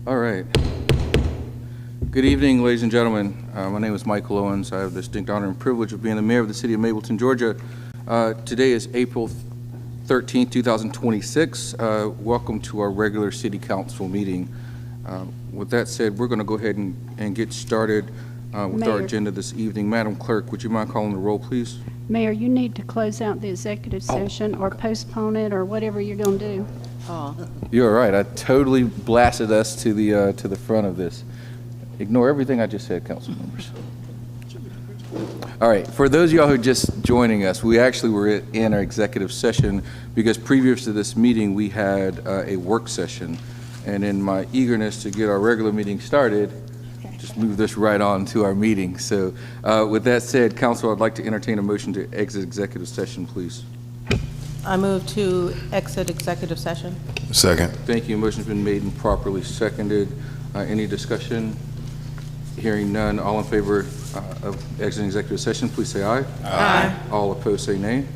All right. Good evening, ladies and gentlemen. My name is Michael Owens. I have the distinct honor and privilege of being the mayor of the city of Mableton, Georgia. Today is April 13th, 2026. Welcome to our regular city council meeting. With that said, we're going to go ahead and get started with our agenda this evening. Madam Clerk, would you mind calling the roll, please? Mayor, you need to close out the executive session or postpone it or whatever you're going to do. You're right. I totally blasted us to the front of this. Ignore everything I just said, council members. All right. For those of y'all who are just joining us, we actually were in our executive session because previous to this meeting, we had a work session. And in my eagerness to get our regular meeting started, just move this right on to our meeting. So with that said, council, I'd like to entertain a motion to exit executive session, please. I move to exit executive session. Second. Thank you. Motion's been made and properly seconded. Any discussion? Hearing none. All in favor of exiting executive session, please say aye. Aye. All opposed, say nay.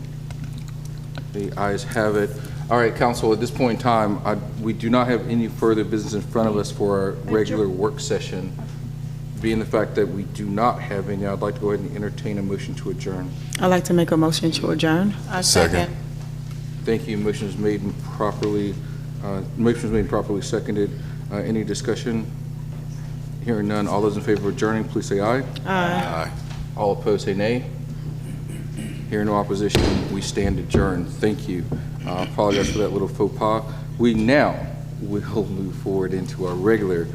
The ayes have it. All right, council, at this point in time, we do not have any further business in front of us for our regular work session. Being the fact that we do not have any, I'd like to go ahead and entertain a motion to adjourn. I'd like to make a motion to adjourn. Second. Thank you. Motion is made and properly seconded. Any discussion? Hearing none. All those in favor of adjourning, please say aye. Aye. All opposed, say nay. Hearing no opposition, we stand adjourned. Thank you. Apologize for that little faux pas. We now will move forward into our regular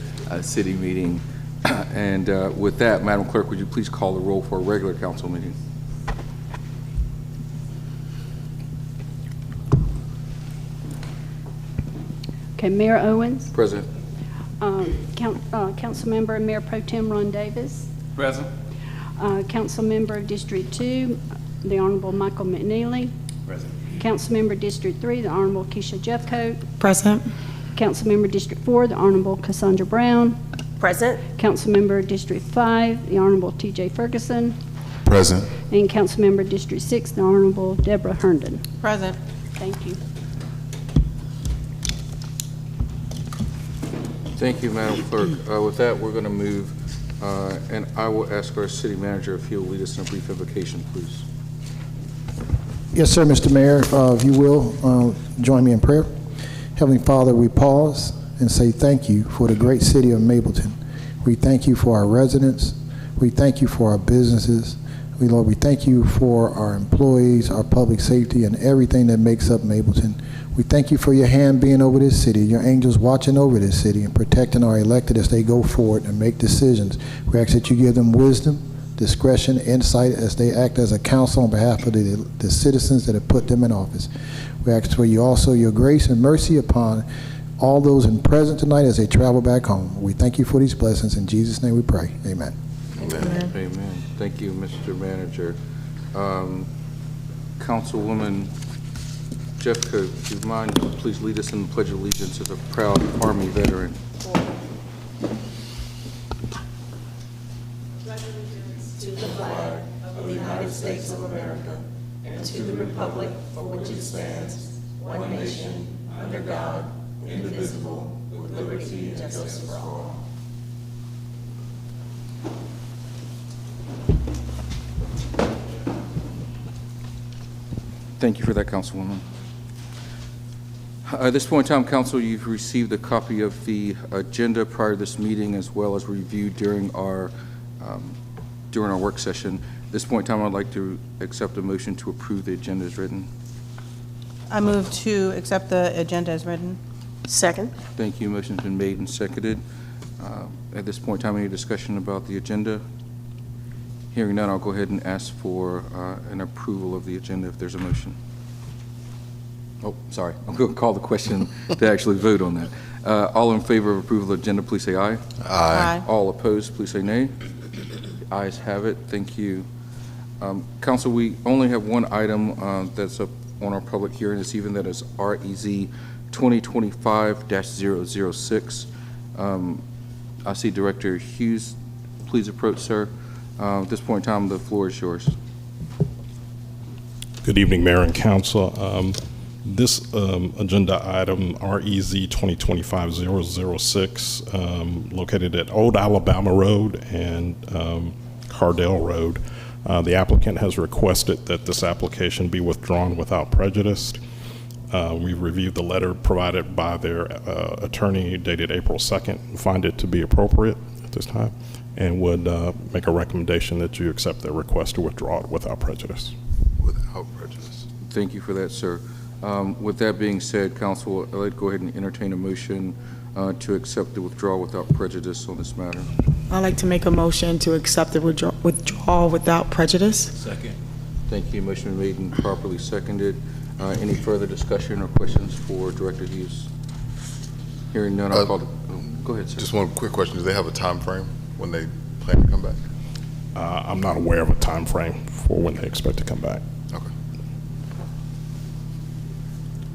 city meeting. And with that, Madam Clerk, would you please call the roll for a regular council meeting? Okay, Mayor Owens, Present. Councilmember and Mayor Pro Tem Ron Davis, Present. Councilmember of District 2, the Honorable Michael McNeely, Present. Councilmember District 3, the Honorable Keisha Jeffcoat, Present. Councilmember District 4, the Honorable Cassandra Brown, Present. Councilmember District 5, the Honorable T.J. Ferguson, Present. and Councilmember District 6, the Honorable Deborah Herndon. Present. Thank you. Thank you, Madam Clerk. With that, we're going to move, and I will ask our city manager if he'll lead us in a brief invocation, please. Yes, sir, Mr. Mayor. If you will, join me in prayer. Heavenly Father, we pause and say thank you for the great city of Mableton. We thank you for our residents. We thank you for our businesses. Lord, we thank you for our employees, our public safety, and everything that makes up Mableton. We thank you for your hand being over this city, your angels watching over this city and protecting our elected as they go forward and make decisions. We ask that you give them wisdom, discretion, insight as they act as a council on behalf of the citizens that have put them in office. We ask for you also your grace and mercy upon all those in present tonight as they travel back home. We thank you for these blessings. In Jesus' name we pray. Amen. Amen. Amen. Thank you, Mr. Manager. Councilwoman Jeffcoat, would you mind please lead us in the Pledge of Allegiance as a proud Army veteran? To the flag of the United States of America and to the republic for which it stands, one nation, under God, indivisible, with liberty and justice for all. Thank you for that, Councilwoman. At this point in time, Council, you've received a copy of the agenda prior to this meeting as well as reviewed during our work session. At this point in time, I'd like to accept a motion to approve the agenda as written. I move to accept the agenda as written. Second. Thank you. Motion's been made and seconded. At this point in time, any discussion about the agenda? Hearing none, I'll go ahead and ask for an approval of the agenda if there's a motion. Oh, sorry. I'm going to call the question to actually vote on that. All in favor of approval of the agenda, please say aye. Aye. All opposed, please say nay. The ayes have it. Thank you. Council, we only have one item that's up on our public hearing this evening. That is REZ 2025-006. I see Director Hughes. Please approach, sir. At this point in time, the floor is yours. Good evening, Mayor and Council. This agenda item, REZ 2025-006, located at Old Alabama Road and Cardell Road. The applicant has requested that this application be withdrawn without prejudice. We've reviewed the letter provided by their attorney dated April 2nd, and find it to be appropriate at this time, and would make a recommendation that you accept their request to withdraw it without prejudice. Without prejudice. Thank you for that, sir. With that being said, council, I'd like to go ahead and entertain a motion to accept the withdrawal without prejudice on this matter. I'd like to make a motion to accept the withdrawal without prejudice. Second. Thank you. Motion made and properly seconded. Any further discussion or questions for Director Hughes? Hearing none, I'll call the, go ahead, sir. Just one quick question. Do they have a time frame when they plan to come back? I'm not aware of a time frame for when they expect to come back. Okay.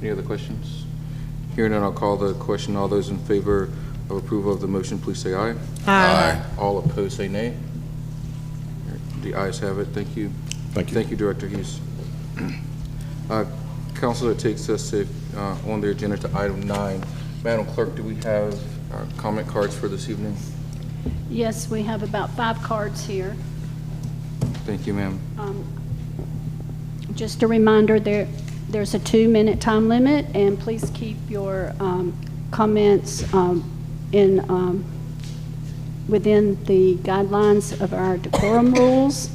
Any other questions? Hearing none, I'll call the question. All those in favor of approval of the motion, please say aye. Aye. All opposed, say nay. The ayes have it. Thank you. Thank you. Thank you, Director Hughes. Council, that takes us on the agenda to item 9. Madam Clerk, do we have comment cards for this evening? Yes, we have about 5 cards here. Thank you, ma'am. Just a reminder, there's a 2-minute time limit, and please keep your comments within the guidelines of our decorum rules.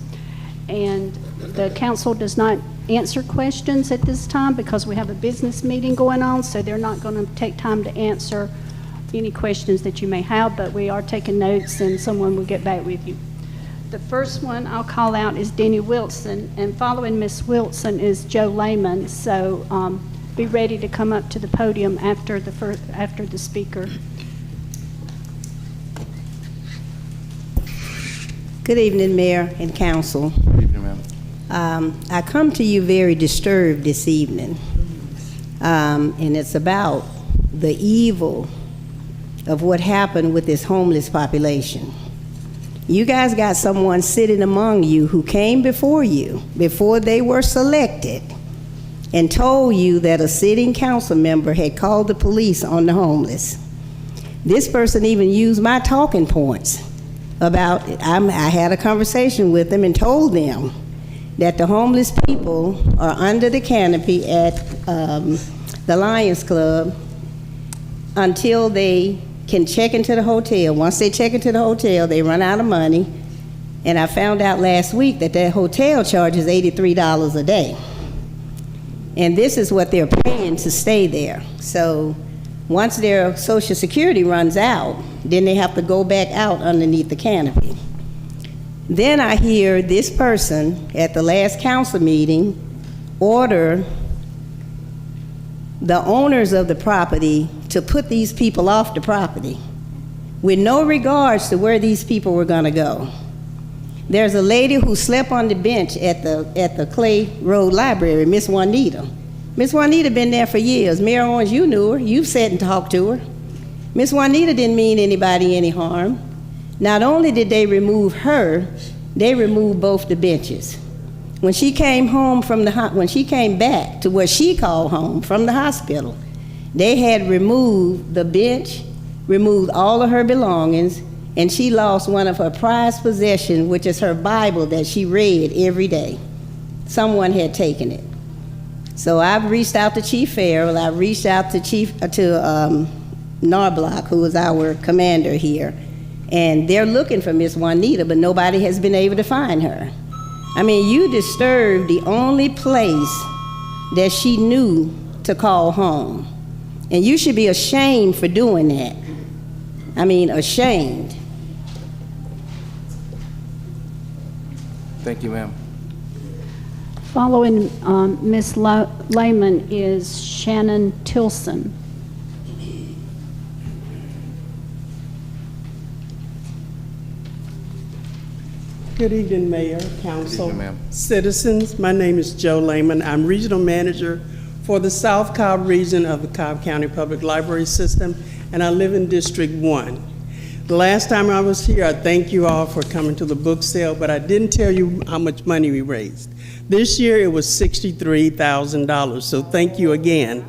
And the council does not answer questions at this time because we have a business meeting going on, so they're not going to take time to answer any questions that you may have, but we are taking notes and someone will get back with you. The first one I'll call out is Denny Wilson, and following Miss Wilson is Joe Lehman, so be ready to come up to the podium after the speaker. Good evening, Mayor and Council. Good evening, ma'am. I come to you very disturbed this evening, and it's about the evil of what happened with this homeless population. You guys got someone sitting among you who came before you, before they were selected, and told you that a sitting council member had called the police on the homeless. This person even used my talking points about, I had a conversation with them and told them that the homeless people are under the canopy at the Lions Club until they can check into the hotel. Once they check into the hotel, they run out of money. And I found out last week that that hotel charges $83 a day. And this is what they're paying to stay there. So once their Social Security runs out, then they have to go back out underneath the canopy. Then I hear this person at the last council meeting order the owners of the property to put these people off the property with no regards to where these people were gonna go. There's a lady who slept on the bench at the Clay Road Library, Miss Juanita. Miss Juanita been there for years. Mayor Owens, you knew her. You've sat and talked to her. Miss Juanita didn't mean anybody any harm. Not only did they remove her, they removed both the benches. When she came home when she came back to what she called home from the hospital, they had removed the bench, removed all of her belongings, and she lost one of her prized possessions, which is her Bible that she read every day. Someone had taken it. So I've reached out to Chief Farrell, I've reached out to Narblock, who is our commander here, and they're looking for Miss Juanita, but nobody has been able to find her. I mean, you disturbed the only place that she knew to call home. And you should be ashamed for doing that. I mean, ashamed. Thank you, ma'am. Following Ms. Lehman is Shannon Tilson. Good evening, Mayor, Council, evening, ma'am. citizens. My name is Joe Lehman. I'm Regional Manager for the South Cobb region of the Cobb County Public Library System, and I live in District 1. The last time I was here, I thank you all for coming to the book sale, but I didn't tell you how much money we raised. This year, it was $63,000, so thank you again.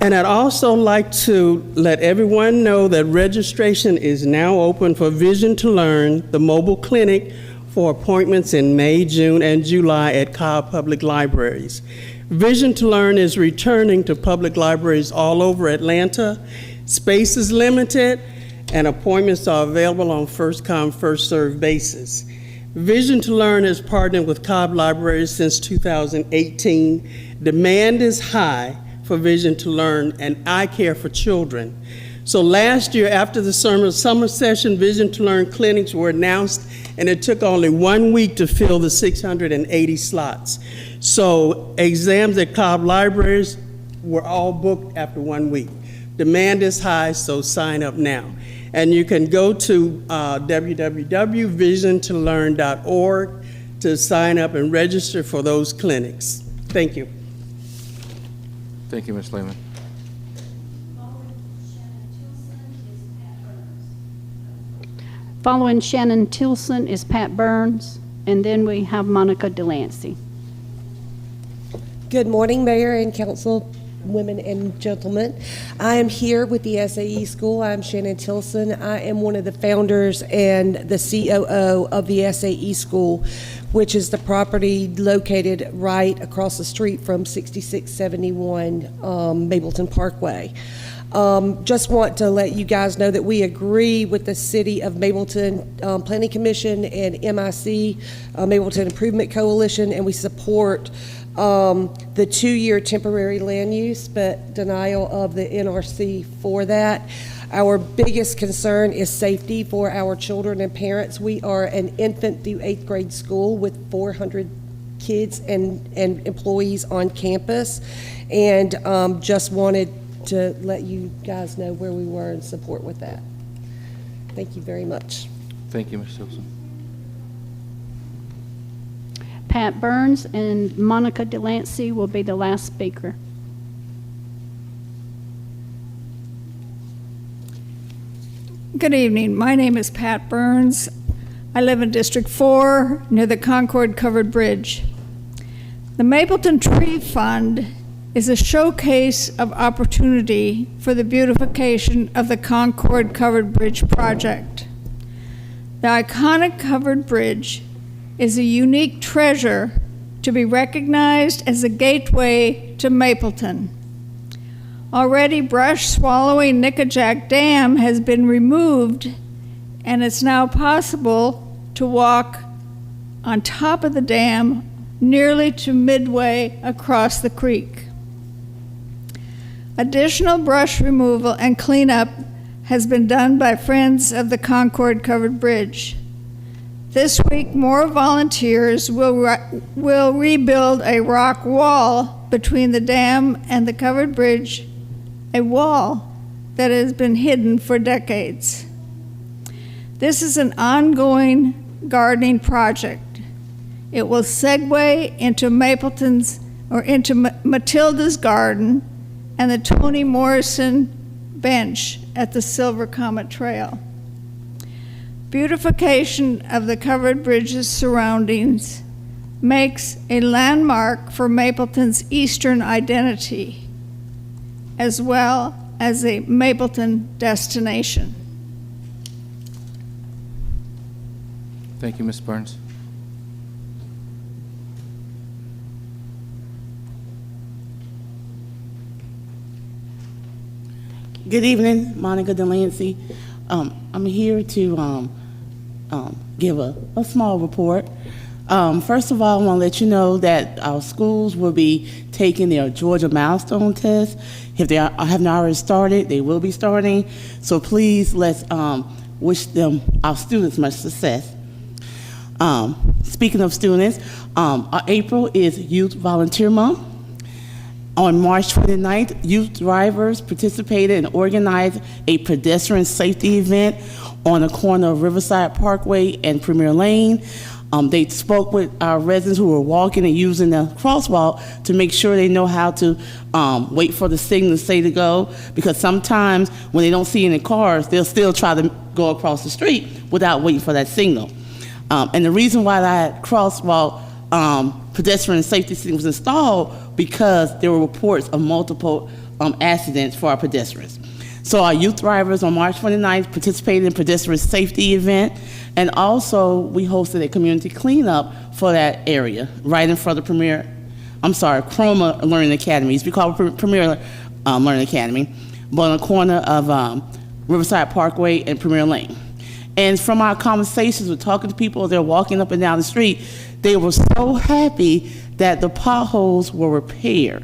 And I'd also like to let everyone know that registration is now open for Vision to Learn, the mobile clinic, for appointments in May, June, and July at Cobb Public Libraries. Vision to Learn is returning to public libraries all over Atlanta. Space is limited, and appointments are available on first-come, first-served basis. Vision to Learn has partnered with Cobb Libraries since 2018. Demand is high for Vision to Learn and eye care for children. So last year, after the summer session, Vision to Learn clinics were announced, and it took only 1 week to fill the 680 slots. So exams at Cobb Libraries were all booked after 1 week. Demand is high, so sign up now. And you can go to www.visiontolearn.org to sign up and register for those clinics. Thank you. Thank you, Ms. Lehman. Following Shannon Tilson is Pat Burns, and then we have Monica Delancey. Good morning, Mayor and Council, women and gentlemen. I am here with the SAE School. I'm Shannon Tilson. I am one of the founders and the COO of the SAE School, which is the property located right across the street from 6671 Mableton Parkway. Just want to let you guys know that we agree with the City of Mableton Planning Commission and MIC, Mableton Improvement Coalition, and we support the 2-year temporary land use, but denial of the NRC for that. Our biggest concern is safety for our children and parents. We are an infant through 8th grade school with 400 kids and employees on campus, and just wanted to let you guys know where we were in support with that. Thank you very much. Thank you, Ms. Tilson. Pat Burns and Monica Delancey will be the last speaker. Good evening. My name is Pat Burns. I live in District 4 near the Concord Covered Bridge. The Mableton Tree Fund is a showcase of opportunity for the beautification of the Concord Covered Bridge project. The iconic covered bridge is a unique treasure to be recognized as a gateway to Mableton. Already brush-swallowing Nickajack Dam has been removed, and it's now possible to walk on top of the dam nearly to midway across the creek. Additional brush removal and cleanup has been done by Friends of the Concord Covered Bridge. This week, more volunteers will rebuild a rock wall between the dam and the covered bridge, a wall that has been hidden for decades. This is an ongoing gardening project. It will segue into Matilda's garden and the Toni Morrison bench at the Silver Comet Trail. Beautification of the covered bridge's surroundings makes a landmark for Mableton's eastern identity, as well as a Mableton destination. Thank you, Ms. Burns. Good evening, Monica Delancey. I'm here to give a small report. First of all, I want to let you know that our schools will be taking their Georgia Milestone test. If they have not already started, they will be starting. So please let's wish our students, much success. Speaking of students, April is Youth Volunteer Month. On March 29th, youth drivers participated and organized a pedestrian safety event on the corner of Riverside Parkway and Premier Lane. They spoke with our residents who were walking and using the crosswalk to make sure they know how to wait for the signal to say to go, because sometimes when they don't see any cars, they'll still try to go across the street without waiting for that signal. And the reason why that crosswalk pedestrian safety signal was installed, because there were reports of multiple accidents for our pedestrians. So our youth drivers on March 29th participated in pedestrian safety event, and also we hosted a community cleanup for that area, right in front of Chroma Learning Academy. It's called Premier Learning Academy, but on the corner of Riverside Parkway and Premier Lane. And from our conversations with talking to people, they're walking up and down the street, they were so happy that the potholes were repaired.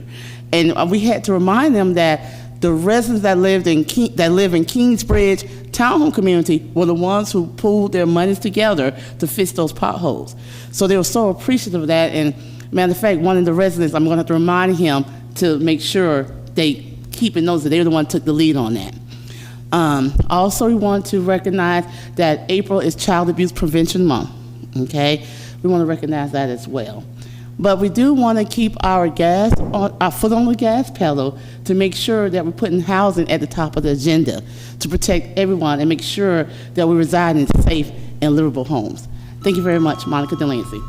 And we had to remind them that the residents that live in Kingsbridge Townhome community were the ones who pulled their monies together to fix those potholes. So they were so appreciative of that. And matter of fact, one of the residents, I'm going to have to remind him to make sure they keep in notes that they're the one who took the lead on that. Also, we want to recognize that April is Child Abuse Prevention Month. Okay, we want to recognize that as well. But we do want to keep our foot on the gas pedal to make sure that we're putting housing at the top of the agenda to protect everyone and make sure that we reside in safe and livable homes. Thank you very much, Monica Delancey.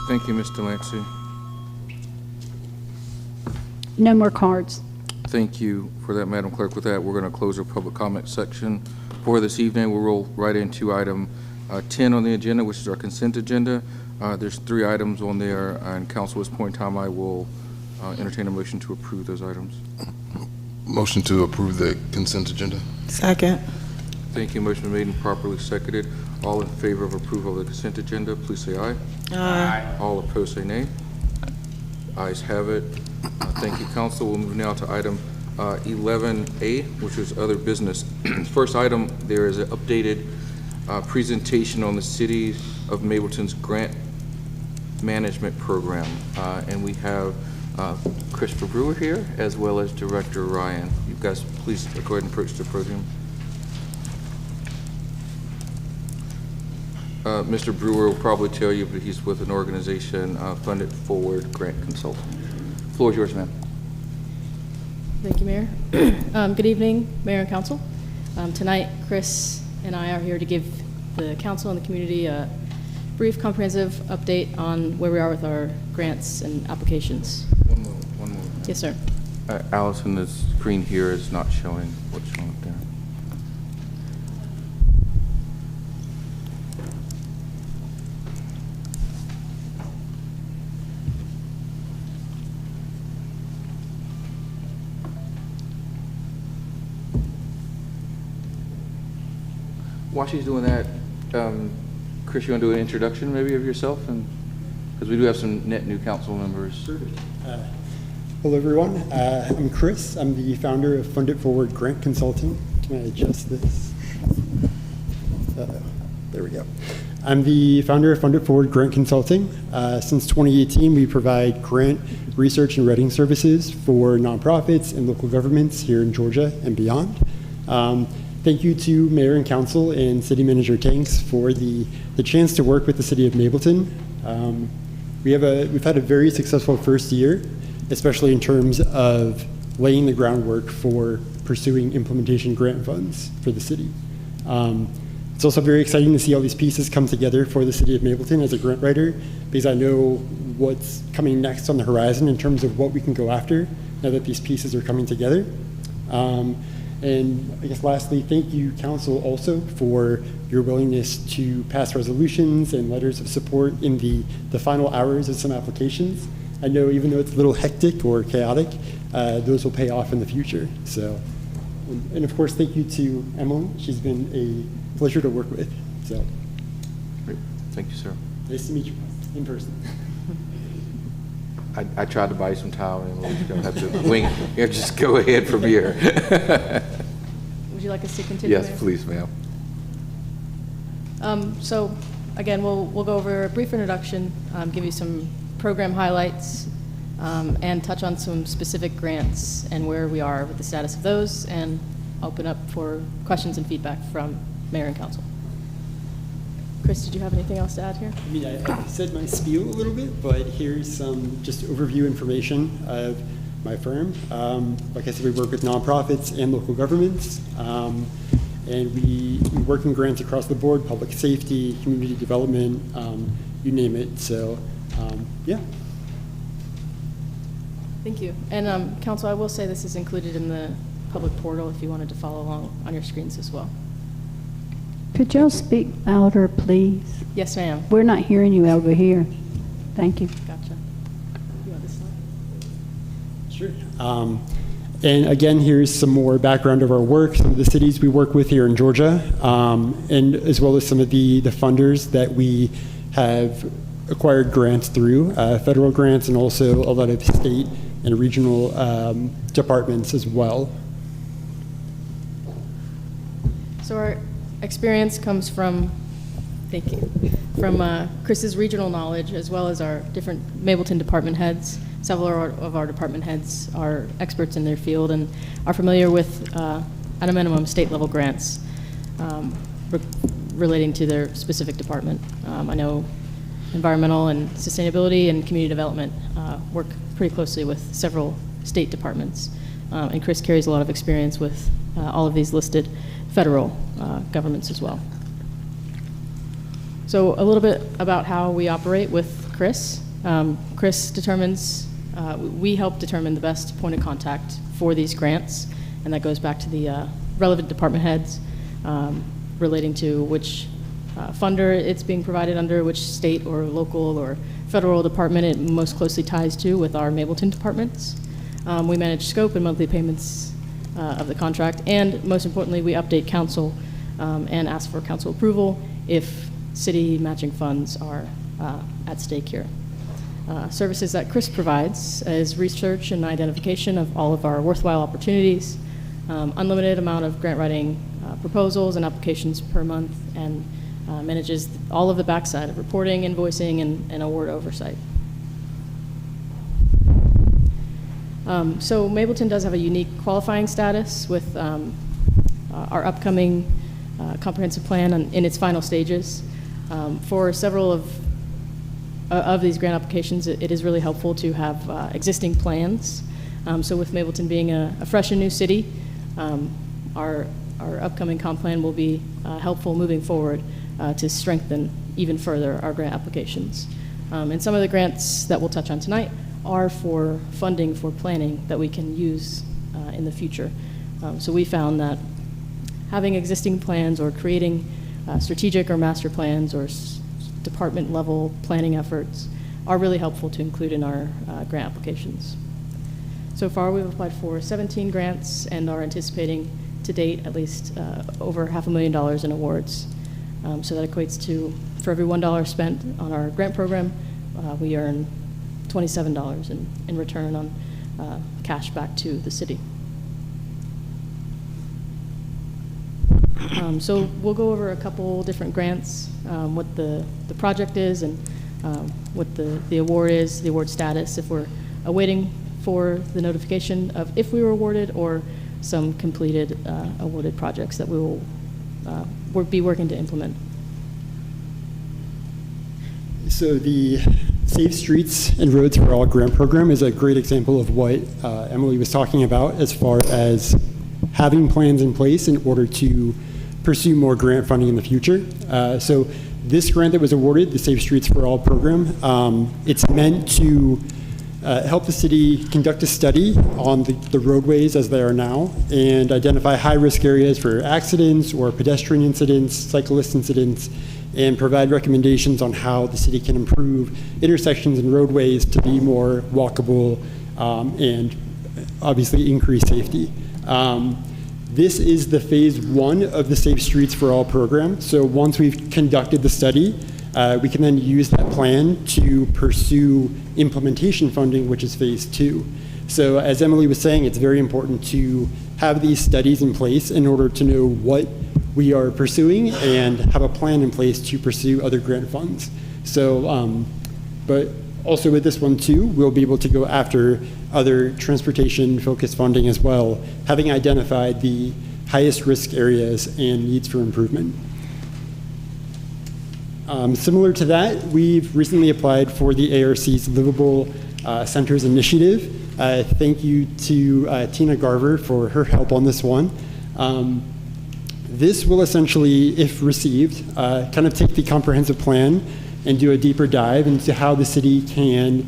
Thank you, Ms. Delancey. No more cards. Thank you for that, Madam Clerk. With that, we're going to close our public comment section for this evening. We'll roll right into item 10 on the agenda, which is our consent agenda. There's 3 items on there, and council, at this point in time, I will entertain a motion to approve those items. Motion to approve the consent agenda. Second. Thank you. Motion made and properly seconded. All in favor of approval of the consent agenda, please say aye. Aye. All opposed, say nay. Ayes have it. Thank you, council. We'll move now to item 11A, which is other business. First item, there is an updated presentation on the City of Mableton's grant management program. And we have Christopher Brewer here, as well as Director Ryan. You guys, please go ahead and approach the podium. Mr. Brewer will probably tell you, but he's with an organization, Funded Forward Grant Consulting. The floor is yours, ma'am. Thank you, Mayor. Good evening, Mayor and Council. Tonight, Chris and I are here to give the Council and the community a brief, comprehensive update on where we are with our grants and applications. One moment. Yes, sir. Allison, the screen here is not showing what's showing up there. While she's doing that, Chris, you want to do an introduction maybe of yourself? And because we do have some net new council members. Hello, everyone. I'm Chris. I'm the founder of Funded Forward Grant Consulting. Can I adjust this? There we go. I'm the founder of Funded Forward Grant Consulting. Since 2018, we provide grant research and writing services for nonprofits and local governments here in Georgia and beyond. Thank you to Mayor and Council and City Manager Tanks for the chance to work with the City of Mableton. We've had a very successful first year, especially in terms of laying the groundwork for pursuing implementation grant funds for the city. It's also very exciting to see all these pieces come together for the City of Mableton as a grant writer, because I know what's coming next on the horizon in terms of what we can go after now that these pieces are coming together. And I guess lastly, thank you, Council, also for your willingness to pass resolutions and letters of support in the final hours of some applications. I know even though it's a little hectic or chaotic, those will pay off in the future. So, and of course, thank you to Emily. She's been a pleasure to work with. So, Great. Thank you, sir. Nice to meet you in person. I tried to buy you some time, and we're going to have to wing. Yeah, just go ahead from here. Would you like us to continue? Yes, please, ma'am. So, again, we'll go over a brief introduction, give you some program highlights, and touch on some specific grants and where we are with the status of those, and open up for questions and feedback from Mayor and Council. Chris, did you have anything else to add here? I mean, I said my spiel a little bit, but here's some just overview information of my firm. Like I said, we work with nonprofits and local governments, and we work in grants across the board, public safety, community development, you name it. So, yeah. Thank you. And Council, I will say this is included in the public portal if you wanted to follow along on your screens as well. Could y'all speak louder, please? Yes, ma'am. We're not hearing you over here. Thank you. Gotcha. You want this slide? Sure. And again, here's some more background of our work, some of the cities we work with here in Georgia, and as well as some of the funders that we have acquired grants through, federal grants and also a lot of state and regional departments as well. So our experience comes from, thank you, from Chris's regional knowledge as well as our different Mableton department heads. Several of our department heads are experts in their field and are familiar with, at a minimum, state-level grants relating to their specific department. I know environmental and sustainability and community development work pretty closely with several state departments. And Chris carries a lot of experience with all of these listed federal governments as well. So a little bit about how we operate with Chris. Chris determines, we help determine the best point of contact for these grants, and that goes back to the relevant department heads relating to which funder it's being provided under, which state or local or federal department it most closely ties to with our Mableton departments. We manage scope and monthly payments of the contract, and most importantly, we update council and ask for council approval if city matching funds are at stake here. Services that Chris provides is research and identification of all of our worthwhile opportunities, unlimited amount of grant writing proposals and applications per month, and manages all of the backside of reporting, invoicing, and award oversight. So Mableton does have a unique qualifying status with our upcoming comprehensive plan in its final stages. For several of these grant applications, it is really helpful to have existing plans. So with Mableton being a fresh and new city, our upcoming comp plan will be helpful moving forward to strengthen even further our grant applications. And some of the grants that we'll touch on tonight are for funding for planning that we can use in the future. So we found that having existing plans or creating strategic or master plans or department level planning efforts are really helpful to include in our grant applications. So far we've applied for 17 grants and are anticipating to date at least over $500,000 in awards. So that equates to, for every $1 spent on our grant program, we earn $27 in return on cash back to the city. So we'll go over a couple different grants, what the project is and what the award is, the award status, if we're awaiting for the notification of if we were awarded, or some completed awarded projects that we will be working to implement. So the Safe Streets and Roads for All grant program is a great example of what Emily was talking about as far as having plans in place in order to pursue more grant funding in the future. So this grant that was awarded, the Safe Streets for All program, it's meant to help the city conduct a study on the roadways as they are now and identify high-risk areas for accidents or pedestrian incidents, cyclist incidents, and provide recommendations on how the city can improve intersections and roadways to be more walkable and obviously increase safety. This is the phase 1 of the Safe Streets for All program. So once we've conducted the study, we can then use that plan to pursue implementation funding, which is phase 2. So as Emily was saying, it's very important to have these studies in place in order to know what we are pursuing and have a plan in place to pursue other grant funds. So, but also with this one too, we'll be able to go after other transportation-focused funding as well, having identified the highest risk areas and needs for improvement. Similar to that, we've recently applied for the ARC's Livable Centers Initiative. Thank you to Tina Garver for her help on this one. This will essentially, if received, kind of take the comprehensive plan and do a deeper dive into how the city can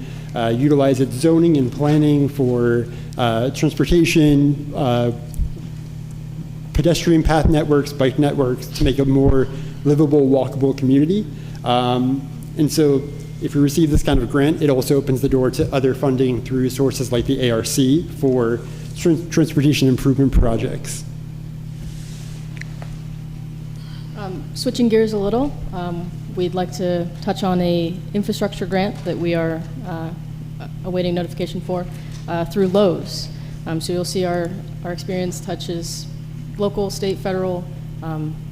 utilize its zoning and planning for transportation, pedestrian path networks, bike networks, to make a more livable, walkable community. And so if we receive this kind of grant, it also opens the door to other funding through sources like the ARC for transportation improvement projects. Switching gears a little, we'd like to touch on a infrastructure grant that we are awaiting notification for through Lowe's. So you'll see our experience touches local, state, federal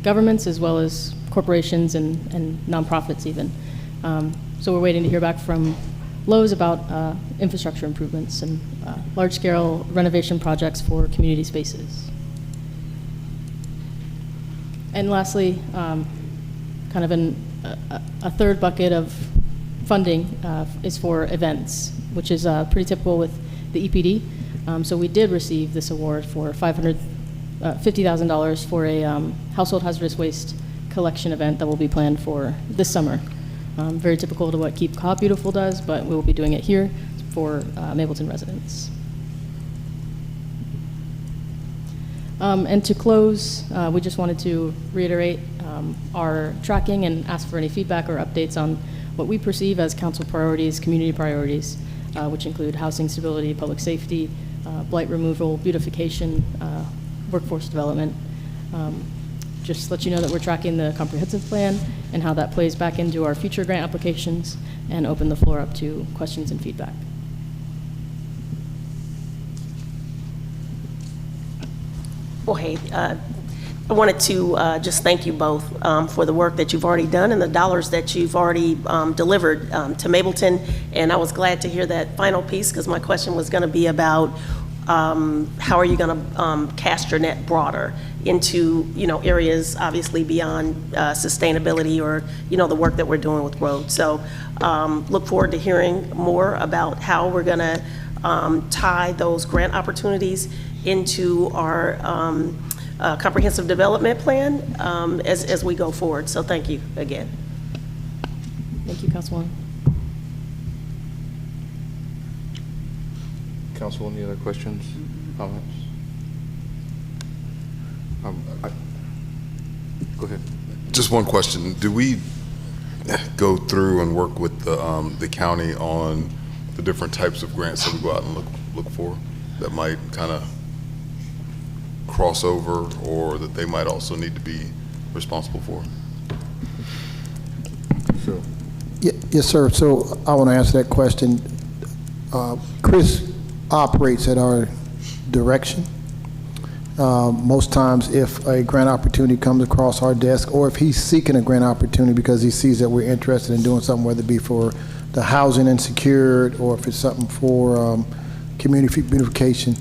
governments, as well as corporations and nonprofits even. So we're waiting to hear back from Lowe's about infrastructure improvements and large-scale renovation projects for community spaces. And lastly, kind of a third bucket of funding is for events, which is pretty typical with the EPD. So we did receive this award for $50,000 for a household hazardous waste collection event that will be planned for this summer. Very typical to what Keep Cobb Beautiful does, but we will be doing it here for Mableton residents. And to close, we just wanted to reiterate our tracking and ask for any feedback or updates on what we perceive as council priorities, community priorities, which include housing stability, public safety, blight removal, beautification, workforce development. Just let you know that we're tracking the comprehensive plan and how that plays back into our future grant applications, and open the floor up to questions and feedback. Well, hey, I wanted to just thank you both for the work that you've already done and the dollars that you've already delivered to Mableton. And I was glad to hear that final piece, because my question was going to be about how are you going to cast your net broader into, areas obviously beyond sustainability or, the work that we're doing with roads. So look forward to hearing more about how we're going to tie those grant opportunities into our comprehensive development plan as we go forward. So thank you again. Thank you, Councilwoman. Council, any other questions, comments? Go ahead. Just one question. Do we go through and work with the county on the different types of grants that we go out and look for that might kind of cross over, or that they might also need to be responsible for? So. Yes, sir. So I want to answer that question. Chris operates at our direction. Most times if a grant opportunity comes across our desk, or if he's seeking a grant opportunity because he sees that we're interested in doing something, whether it be for the housing insecure, or if it's something for community beautification,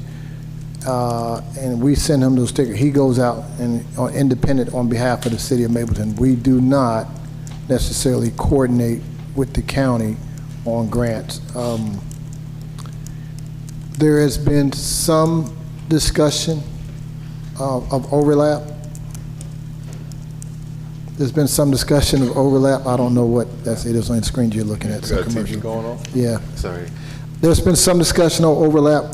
and we send him those stickers, he goes out and independent on behalf of the city of Mableton. We do not necessarily coordinate with the county on grants. There has been some discussion of overlap. There's been some discussion of overlap. I don't know what that's. It is on the screen you're looking at. Got a TV going on? Yeah. Sorry. There's been some discussion of overlap,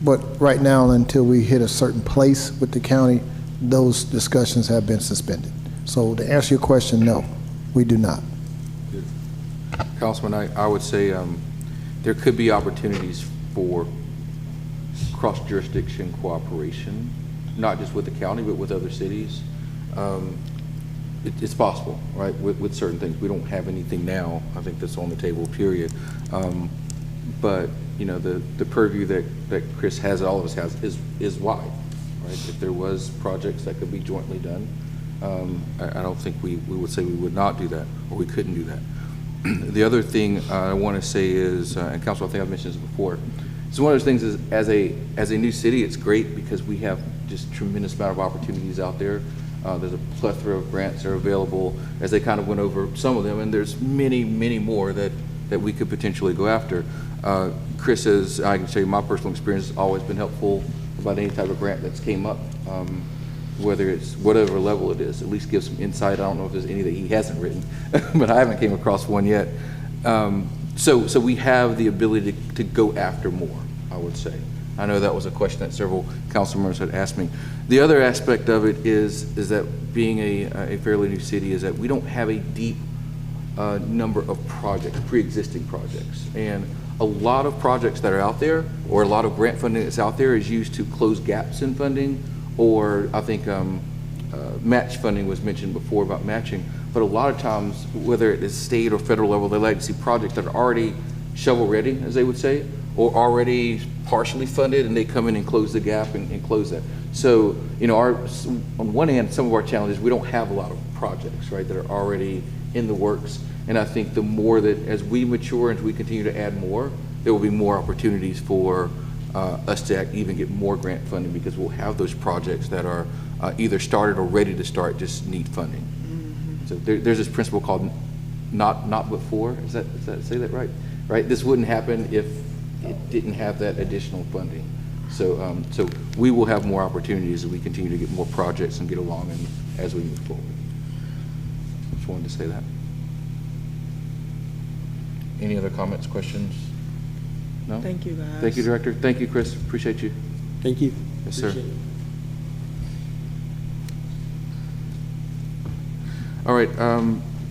but right now, until we hit a certain place with the county, those discussions have been suspended. So to answer your question, no, we do not. Good. Councilman, I would say there could be opportunities for cross-jurisdiction cooperation, not just with the county, but with other cities. It's possible, right, with certain things. We don't have anything now, I think, that's on the table, period. But, the purview that Chris has, all of us has, is wide, right? If there was projects that could be jointly done, I don't think we would say we would not do that, or we couldn't do that. The other thing I want to say is, and Council, I think I've mentioned this before, so one of those things is, as a new city, it's great because we have just tremendous amount of opportunities out there. There's a plethora of grants that are available, as they kind of went over some of them, and there's many, many more that we could potentially go after. Chris, as I can tell you, my personal experience has always been helpful about any type of grant that's came up, whether it's whatever level it is, at least give some insight. I don't know if there's any that he hasn't written, but I haven't came across one yet. So we have the ability to go after more, I would say. I know that was a question that several council members had asked me. The other aspect of it is that being a fairly new city is that we don't have a deep number of projects, pre-existing projects. And a lot of projects that are out there, or a lot of grant funding that's out there, is used to close gaps in funding, or I think match funding was mentioned before about matching. But a lot of times, whether it is state or federal level, they like to see projects that are already shovel-ready, as they would say, or already partially funded, and they come in and close the gap and close that. So, you know, on one hand, some of our challenges, we don't have a lot of projects, right, that are already in the works. And I think the more that, as we mature and we continue to add more, there will be more opportunities for us to even get more grant funding, because we'll have those projects that are either started or ready to start, just need funding. So there's this principle called not before. Is that say that right? Right. This wouldn't happen if it didn't have that additional funding. So so we will have more opportunities as we continue to get more projects and get along, and as we move forward. Just wanted to say that. Any other comments, questions? No? Thank you, guys. Thank you, Director. Thank you, Chris. Appreciate you. Thank you. Yes, sir. Appreciate it. All right,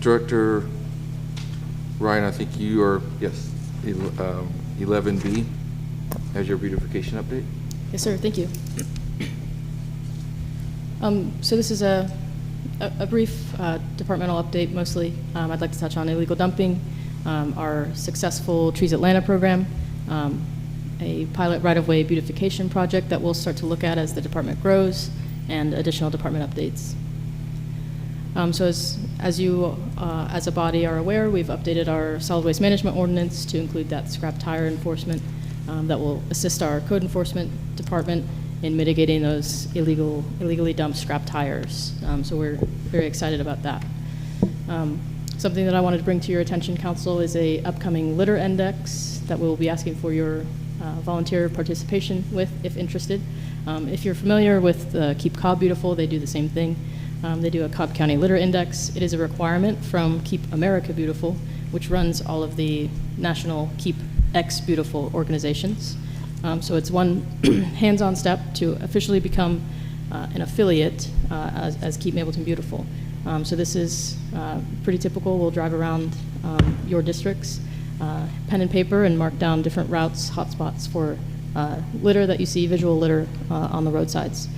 Director Ryan, I think you are, yes, 11B as your beautification update. Yes, sir. Thank you. So this is a brief departmental update mostly. I'd like to touch on illegal dumping, our successful Trees Atlanta program, a pilot right-of-way beautification project that we'll start to look at as the department grows, and additional department updates. So as you, as a body, are aware, we've updated our solid waste management ordinance to include that scrap tire enforcement that will assist our code enforcement department in mitigating those illegally dumped scrap tires. So we're very excited about that. Something that I wanted to bring to your attention, Council, is a upcoming litter index that we'll be asking for your volunteer participation with, if interested. If you're familiar with Keep Cobb Beautiful, they do the same thing. They do a Cobb County Litter Index. It is a requirement from Keep America Beautiful, which runs all of the national Keep X Beautiful organizations. So it's one hands-on step to officially become an affiliate as Keep Mableton Beautiful. So this is pretty typical. We'll drive around your districts, pen and paper, and mark down different routes, hotspots for litter that you see, visual litter on the roadsides.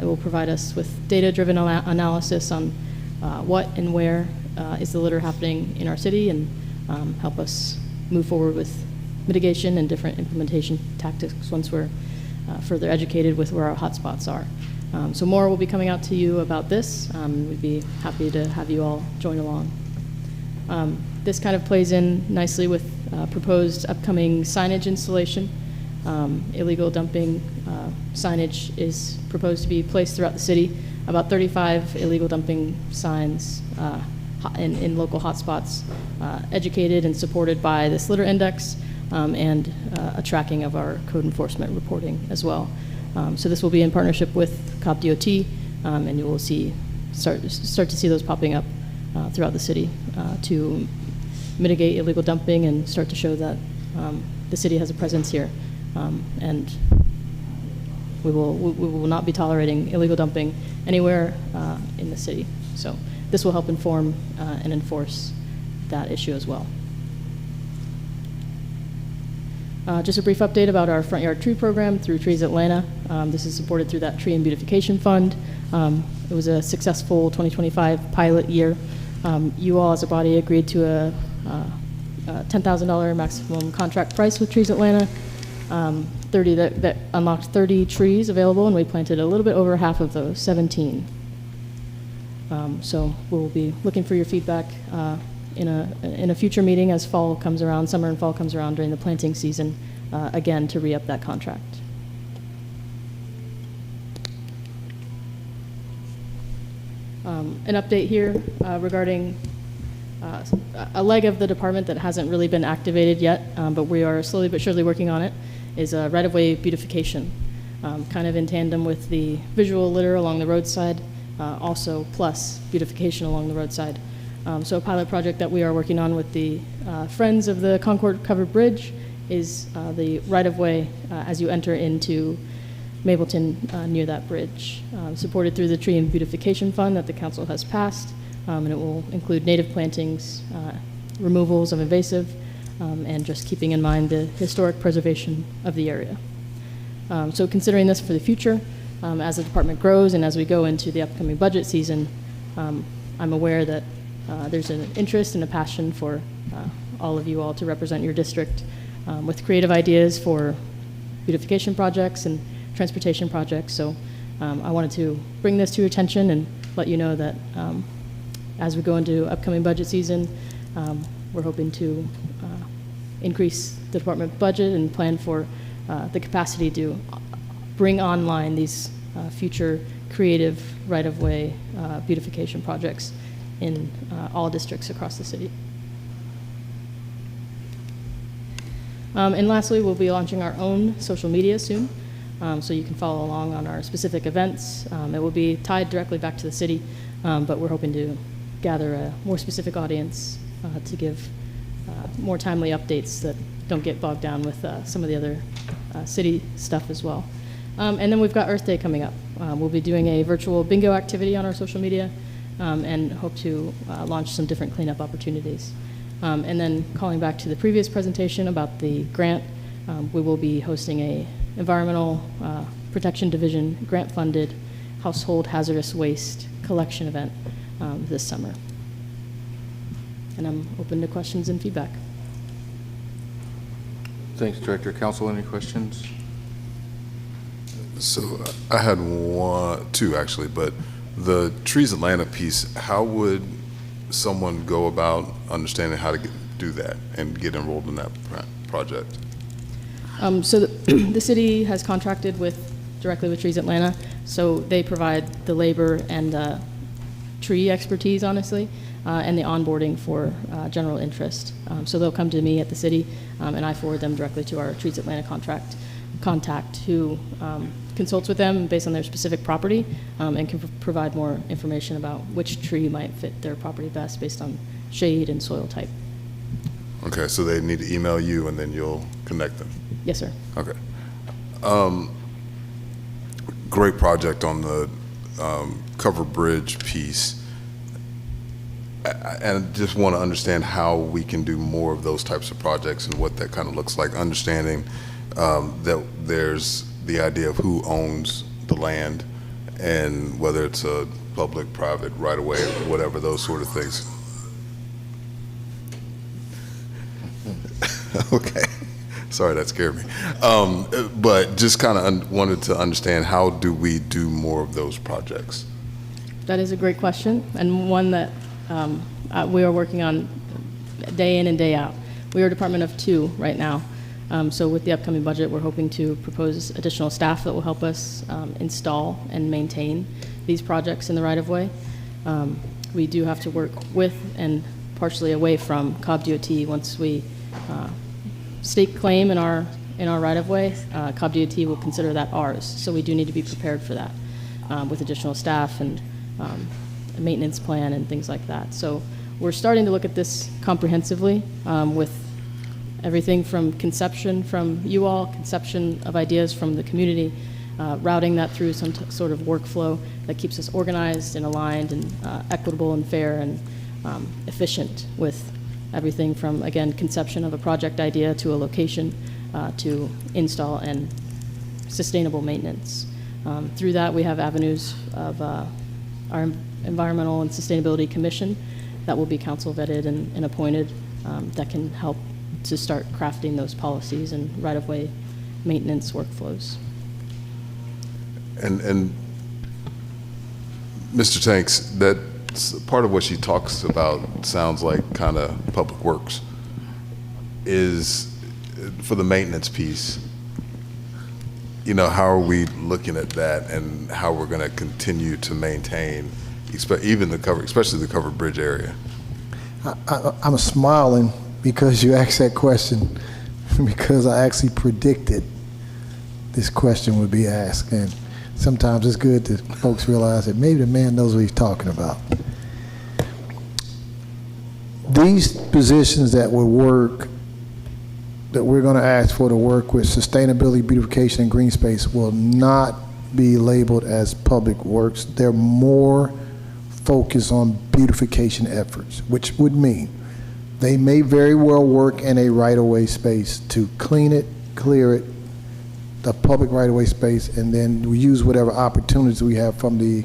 It will provide us with data-driven analysis on what and where is the litter happening in our city, and help us move forward with mitigation and different implementation tactics once we're further educated with where our hotspots are. So more will be coming out to you about this. We'd be happy to have you all join along. This kind of plays in nicely with proposed upcoming signage installation. Illegal dumping signage is proposed to be placed throughout the city. About 35 illegal dumping signs in local hotspots, educated and supported by this litter index, and a tracking of our code enforcement reporting as well. So this will be in partnership with Cobb DOT, and you will start to see those popping up throughout the city to mitigate illegal dumping and start to show that the city has a presence here. And we will not be tolerating illegal dumping anywhere in the city. So this will help inform and enforce that issue as well. Just a brief update about our front yard tree program through Trees Atlanta. This is supported through that Tree and Beautification Fund. It was a successful 2025 pilot year. You all as a body agreed to a $10,000 maximum contract price with Trees Atlanta. 30 that unlocked 30 trees available, and we planted a little bit over half of those, 17. So we'll be looking for your feedback in a future meeting as fall comes around, summer and fall comes around during the planting season, again to re-up that contract. an update here regarding a leg of the department that hasn't really been activated yet, but we are slowly but surely working on it, is right-of-way beautification, kind of in tandem with the visual litter along the roadside, also plus beautification along the roadside. So a pilot project that we are working on with the Friends of the Concord Covered Bridge is the right-of-way as you enter into Mableton near that bridge, supported through the Tree and Beautification Fund that the council has passed, and it will include native plantings, removals of invasive, and just keeping in mind the historic preservation of the area. So considering this for the future, as the department grows and as we go into the upcoming budget season, I'm aware that there's an interest and a passion for all of you all to represent your district with creative ideas for beautification projects and transportation projects. So I wanted to bring this to your attention and let you know that as we go into upcoming budget season, we're hoping to increase the department budget and plan for the capacity to bring online these future creative right-of-way beautification projects in all districts across the city. And lastly, we'll be launching our own social media soon, so you can follow along on our specific events. It will be tied directly back to the city, but we're hoping to gather a more specific audience to give more timely updates that don't get bogged down with some of the other city stuff as well. And then we've got Earth Day coming up. We'll be doing a virtual bingo activity on our social media and hope to launch some different cleanup opportunities. And then calling back to the previous presentation about the grant, we will be hosting a Environmental Protection Division grant-funded household hazardous waste collection event this summer. And I'm open to questions and feedback. Thanks, Director. Council, any questions? So I had two actually, but the Trees Atlanta piece, how would someone go about understanding how to do that and get enrolled in that project? So the city has contracted directly with Trees Atlanta, so they provide the labor and tree expertise, honestly, and the onboarding for general interest. So they'll come to me at the city, and I forward them directly to our Trees Atlanta contact who consults with them based on their specific property and can provide more information about which tree might fit their property best based on shade and soil type. Okay, so they need to email you and then you'll connect them? Yes, sir. Okay. Great project on the covered bridge piece. And I just want to understand how we can do more of those types of projects and what that kind of looks like, understanding that there's the idea of who owns the land and whether it's a public, private, right of way, whatever, those sort of things. Okay. Sorry, that scared me. But just kind of wanted to understand, how do we do more of those projects? That is a great question, and one that we are working on day in and day out. We are a department of 2 right now. So with the upcoming budget, we're hoping to propose additional staff that will help us install and maintain these projects in the right-of-way. We do have to work with and partially away from Cobb DOT once we stake claim in our right-of-way. Cobb DOT will consider that ours, so we do need to be prepared for that with additional staff and a maintenance plan and things like that. So we're starting to look at this comprehensively with everything from conception from you all, conception of ideas from the community, routing that through some sort of workflow that keeps us organized and aligned and equitable and fair and efficient with everything from, again, conception of a project idea to a location to install and sustainable maintenance. Through that, we have avenues of our Environmental and Sustainability Commission that will be council vetted and appointed that can help to start crafting those policies and right-of-way maintenance workflows. And Mr. Tanks, that's part of what she talks about sounds like kind of public works, is for the maintenance piece. You know, how are we looking at that and how we're going to continue to maintain, even especially the covered bridge area? I'm smiling because you asked that question, because I actually predicted this question would be asked. And sometimes it's good that folks realize that maybe the man knows what he's talking about. These positions that will work, that we're going to ask for to work with sustainability, beautification, and green space will not be labeled as public works. They're more focused on beautification efforts, which would mean they may very well work in a right-of-way space to clean it, clear it, the public right-of-way space, and then we use whatever opportunities we have from the,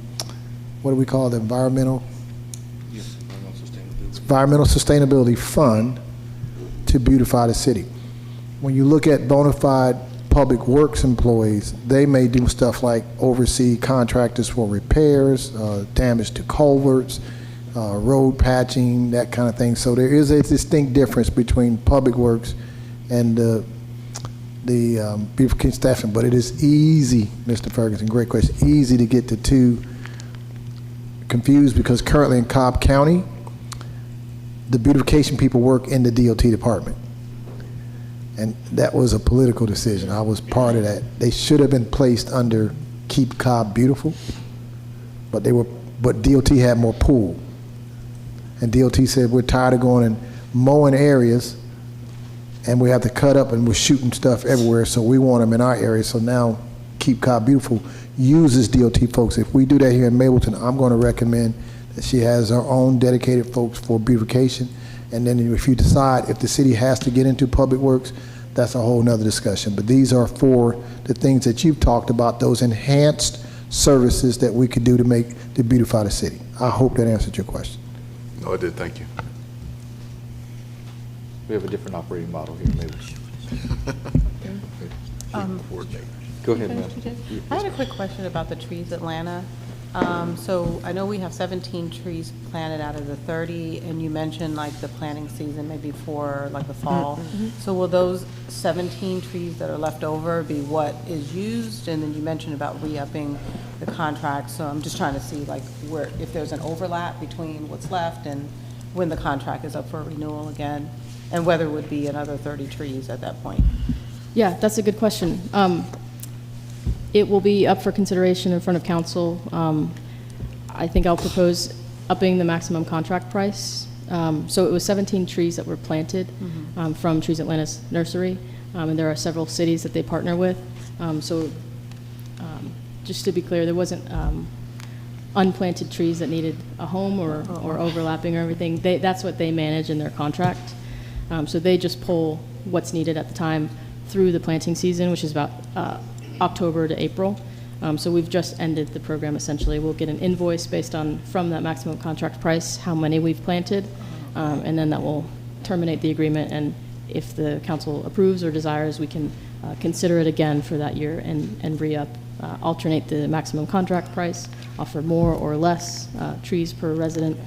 what do we call it, the environmental sustainability fund to beautify the city. When you look at bona fide public works employees, they may do stuff like oversee contractors for repairs, damage to culverts, road patching, that kind of thing. So there is a distinct difference between public works and the beautification staffing, but it is easy, Mr. Ferguson, great question, easy to get the two confused, because currently in Cobb County, the beautification people work in the DOT department. And that was a political decision. I was part of that. They should have been placed under Keep Cobb Beautiful, but DOT had more pull. And DOT said, we're tired of going and mowing areas, and we have to cut up, and we're shooting stuff everywhere, so we want them in our area. So now Keep Cobb Beautiful uses DOT folks. If we do that here in Mableton, I'm going to recommend that she has her own dedicated folks for beautification. And then if you decide if the city has to get into public works, that's a whole nother discussion. But these are for the things that you've talked about, those enhanced services that we could do to beautify the city. I hope that answered your question. No, it did. Thank you. We have a different operating model here, maybe. Go ahead, ma'am. I had a quick question about the trees, Atlanta. So I know we have 17 trees planted out of the 30, and you mentioned like the planting season maybe for like the fall. So will those 17 trees that are left over be what is used? And then you mentioned about re-upping the contract. So I'm just trying to see like where, if there's an overlap between what's left and when the contract is up for renewal again, and whether it would be another 30 trees at that point. Yeah, that's a good question. It will be up for consideration in front of council. I think I'll propose upping the maximum contract price. So it was 17 trees that were planted from Trees Atlanta's nursery, and there are several cities that they partner with. Just to be clear, there wasn't unplanted trees that needed a home or overlapping or everything. That's what they manage in their contract. So they just pull what's needed at the time through the planting season, which is about October to April. So we've just ended the program essentially. We'll get an invoice based on, from that maximum contract price, how many we've planted, and then that will terminate the agreement. And if the council approves or desires, we can consider it again for that year and re-up, alternate the maximum contract price, offer more or less trees per resident.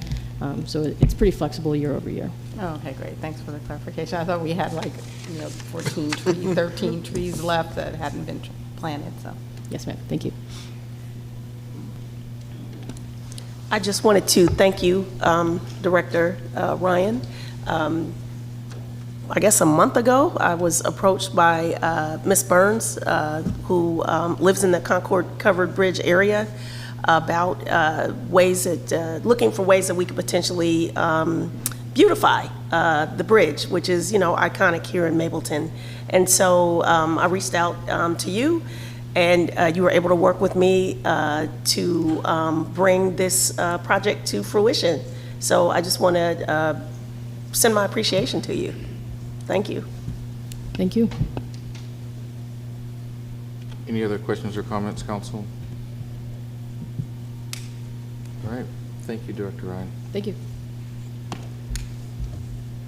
So it's pretty flexible year over year. Oh, okay, great. Thanks for the clarification. I thought we had like, 14 trees, 13 trees left that hadn't been planted, so. Yes, ma'am. Thank you. I just wanted to thank you, Director Ryan. I guess a month ago, I was approached by Ms. Burns, who lives in the Concord Covered Bridge area, about looking for ways that we could potentially beautify the bridge, which is, iconic here in Mableton. And so I reached out to you, and you were able to work with me to bring this project to fruition. So I just want to send my appreciation to you. Thank you. Thank you. Any other questions or comments, council? All right. Thank you, Director Ryan. Thank you.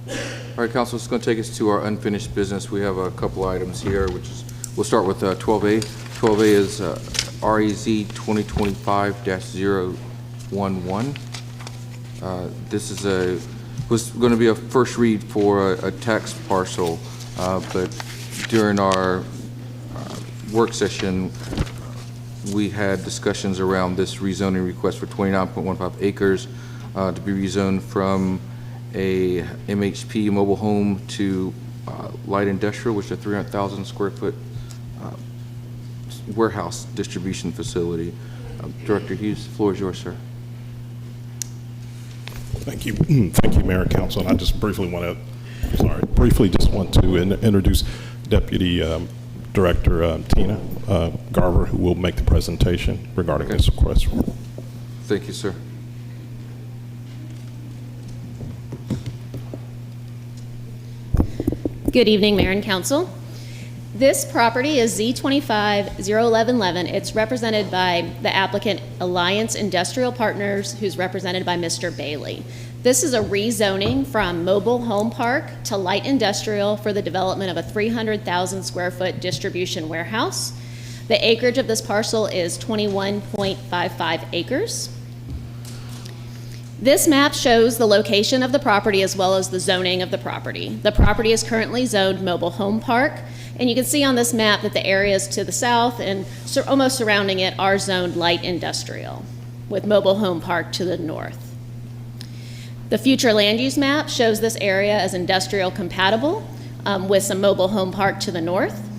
All right, council, it's going to take us to our unfinished business. We have a couple items here, which is, we'll start with 12A. 12A is REZ 2025-011. This is was going to be a first read for a tax parcel, but during our work session, we had discussions around this rezoning request for 29.15 acres to be rezoned from a MHP mobile home to light industrial, which is a 300,000 square foot warehouse distribution facility. Director Hughes, the floor is yours, sir. Thank you. Thank you, Mayor and Council. And I just briefly want to introduce Deputy Director Tina Garver, who will make the presentation regarding this request. Thank you, sir. Good evening, Mayor and Council. This property is Z25-01111. It's represented by the applicant Alliance Industrial Partners, who's represented by Mr. Bailey. This is a rezoning from mobile home park to light industrial for the development of a 300,000 square foot distribution warehouse. The acreage of this parcel is 21.55 acres. This map shows the location of the property as well as the zoning of the property. The property is currently zoned mobile home park, and you can see on this map that the areas to the south and almost surrounding it are zoned light industrial, with mobile home park to the north. The future land use map shows this area as industrial compatible with some mobile home park to the north.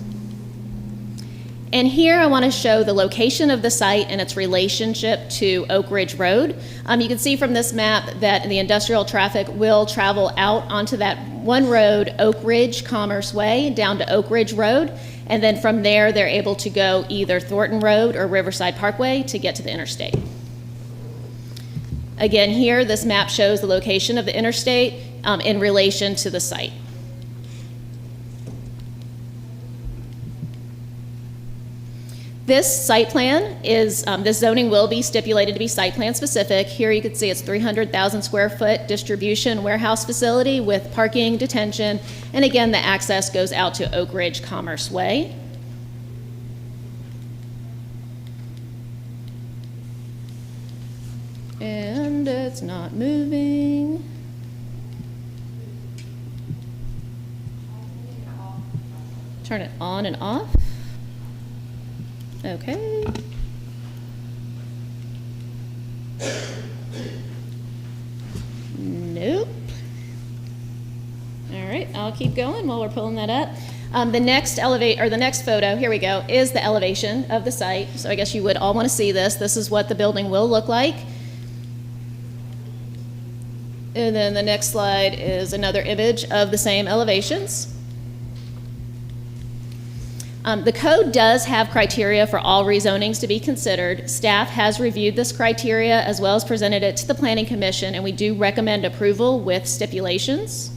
And here I want to show the location of the site and its relationship to Oak Ridge Road. You can see from this map that the industrial traffic will travel out onto that one road, Oak Ridge Commerce Way, down to Oak Ridge Road, and then from there they're able to go either Thornton Road or Riverside Parkway to get to the interstate. Again, here this map shows the location of the interstate in relation to the site. This site plan is, this zoning will be stipulated to be site plan specific. Here you can see it's 300,000 square foot distribution warehouse facility with parking, detention, and again, the access goes out to Oak Ridge Commerce Way. And it's not moving. Turn it on and off. Okay. Nope. All right, I'll keep going while we're pulling that up. The next photo, here we go, is the elevation of the site. So I guess you would all want to see this. This is what the building will look like. And then the next slide is another image of the same elevations. The code does have criteria for all rezonings to be considered. Staff has reviewed this criteria as well as presented it to the Planning Commission, and we do recommend approval with stipulations.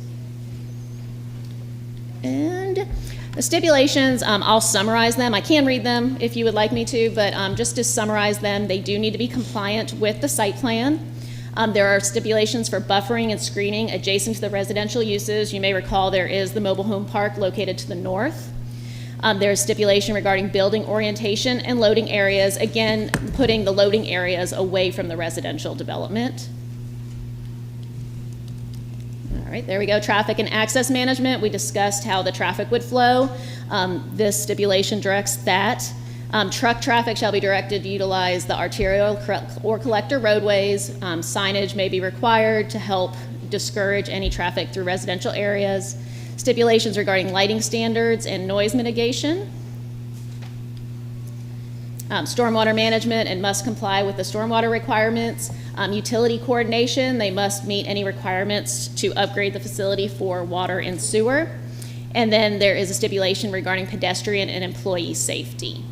And the stipulations, I'll summarize them. I can read them if you would like me to, but just to summarize them, they do need to be compliant with the site plan. There are stipulations for buffering and screening adjacent to the residential uses. You may recall there is the mobile home park located to the north. There's stipulation regarding building orientation and loading areas, again, putting the loading areas away from the residential development. All right, there we go. Traffic and access management. We discussed how the traffic would flow. This stipulation directs that. Truck traffic shall be directed to utilize the arterial or collector roadways. Signage may be required to help discourage any traffic through residential areas. Stipulations regarding lighting standards and noise mitigation. Stormwater management and must comply with the stormwater requirements. Utility coordination, they must meet any requirements to upgrade the facility for water and sewer. And then there is a stipulation regarding pedestrian and employee safety.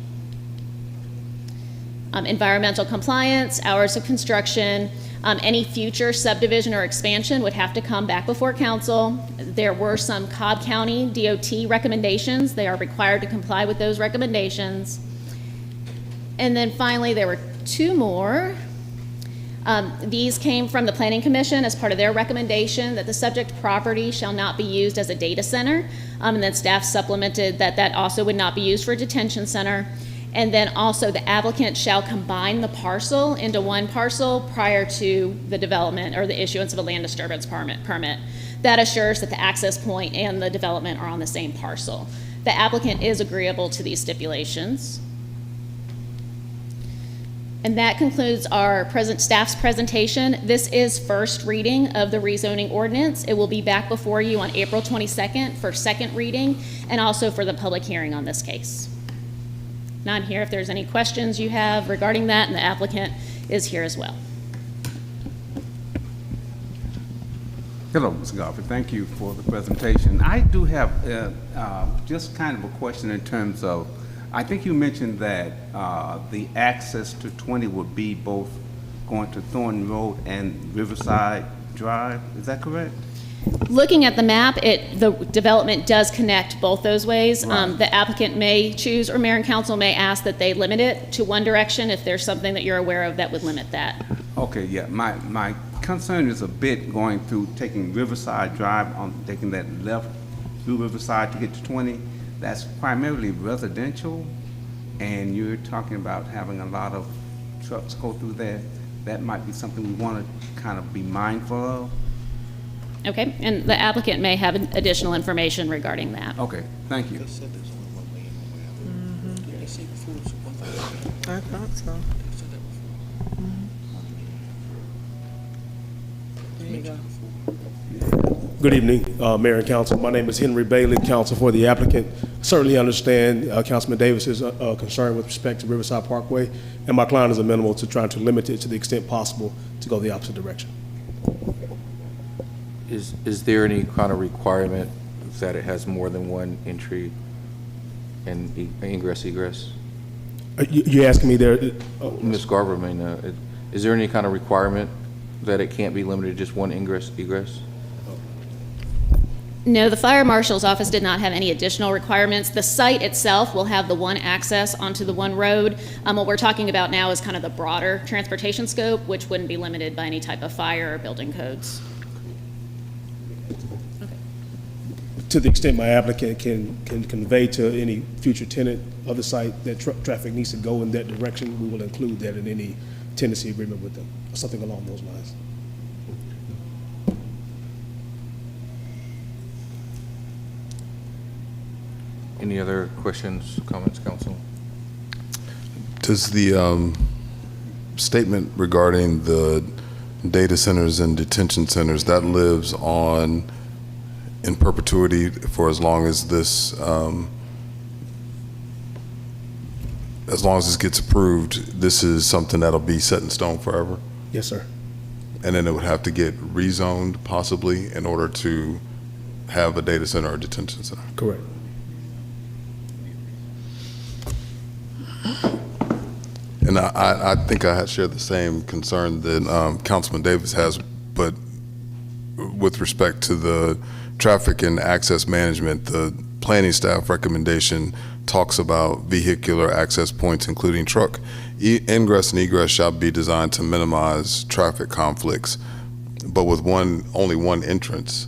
Environmental compliance, hours of construction, any future subdivision or expansion would have to come back before council. There were some Cobb County DOT recommendations. They are required to comply with those recommendations. And then finally, there were two more. These came from the Planning Commission as part of their recommendation that the subject property shall not be used as a data center. And then staff supplemented that that also would not be used for a detention center. And then also the applicant shall combine the parcel into one parcel prior to the development or the issuance of a land disturbance permit. That assures that the access point and the development are on the same parcel. The applicant is agreeable to these stipulations. And that concludes our staff's presentation. This is first reading of the rezoning ordinance. It will be back before you on April 22nd for second reading and also for the public hearing on this case. And I'm here if there's any questions you have regarding that, and the applicant is here as well. Hello, Ms. Garvey. Thank you for the presentation. I do have just kind of a question in terms of, I think you mentioned that the access to 20 would be both going to Thornton Road and Riverside Drive. Is that correct? Looking at the map, the development does connect both those ways. Right. The applicant may choose, or mayor and council may ask that they limit it to one direction if there's something that you're aware of that would limit that. Okay, yeah. My concern is a bit going through, taking Riverside Drive, taking that left through Riverside to get to 20. That's primarily residential, and you're talking about having a lot of trucks go through there. That might be something we want to kind of be mindful of. Okay, and the applicant may have additional information regarding that. Okay, thank you. I thought so. There you go. Good evening, Mayor and Council. My name is Henry Bailey, counsel for the applicant. Certainly understand Councilman Davis's concern with respect to Riverside Parkway, and my client is amenable to trying to limit it to the extent possible to go the opposite direction. Is there any kind of requirement that it has more than one entry and ingress, egress? You asking me there? Ms. Garber may know. Is there any kind of requirement that it can't be limited to just one ingress, egress? No, the fire marshal's office did not have any additional requirements. The site itself will have the one access onto the one road. What we're talking about now is kind of the broader transportation scope, which wouldn't be limited by any type of fire or building codes. To the extent my applicant can convey to any future tenant of the site that traffic needs to go in that direction, we will include that in any tenancy agreement with them, or something along those lines. Any other questions, comments, council? Does the statement regarding the data centers and detention centers, that lives on in perpetuity for as long as this, as long as this gets approved, this is something that'll be set in stone forever? Yes, sir. And then it would have to get rezoned possibly in order to have a data center or detention center? Correct. And I think I share the same concern that Councilman Davis has, but with respect to the traffic and access management, the planning staff recommendation talks about vehicular access points, including truck. Ingress and egress shall be designed to minimize traffic conflicts, but with only one entrance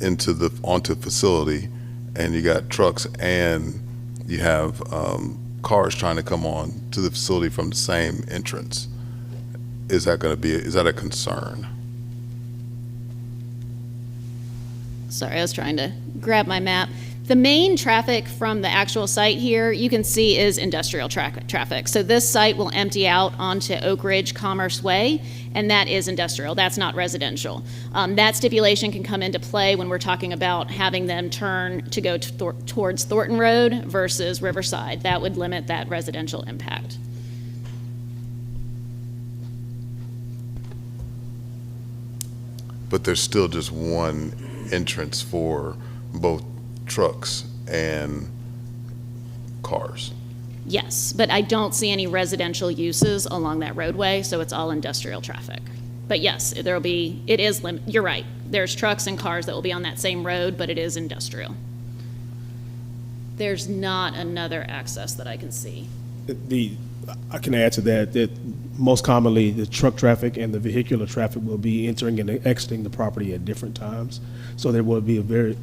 onto the facility, and you got trucks and you have cars trying to come on to the facility from the same entrance. Is that a concern? Sorry, I was trying to grab my map. The main traffic from the actual site here, you can see, is industrial traffic. So this site will empty out onto Oak Ridge Commerce Way, and that is industrial. That's not residential. That stipulation can come into play when we're talking about having them turn to go towards Thornton Road versus Riverside. That would limit that residential impact. But there's still just one entrance for both trucks and cars. Yes, but I don't see any residential uses along that roadway, so it's all industrial traffic. But yes, you're right. There's trucks and cars that will be on that same road, but it is industrial. There's not another access that I can see. I can add to that most commonly the truck traffic and the vehicular traffic will be entering and exiting the property at different times. So there will be a very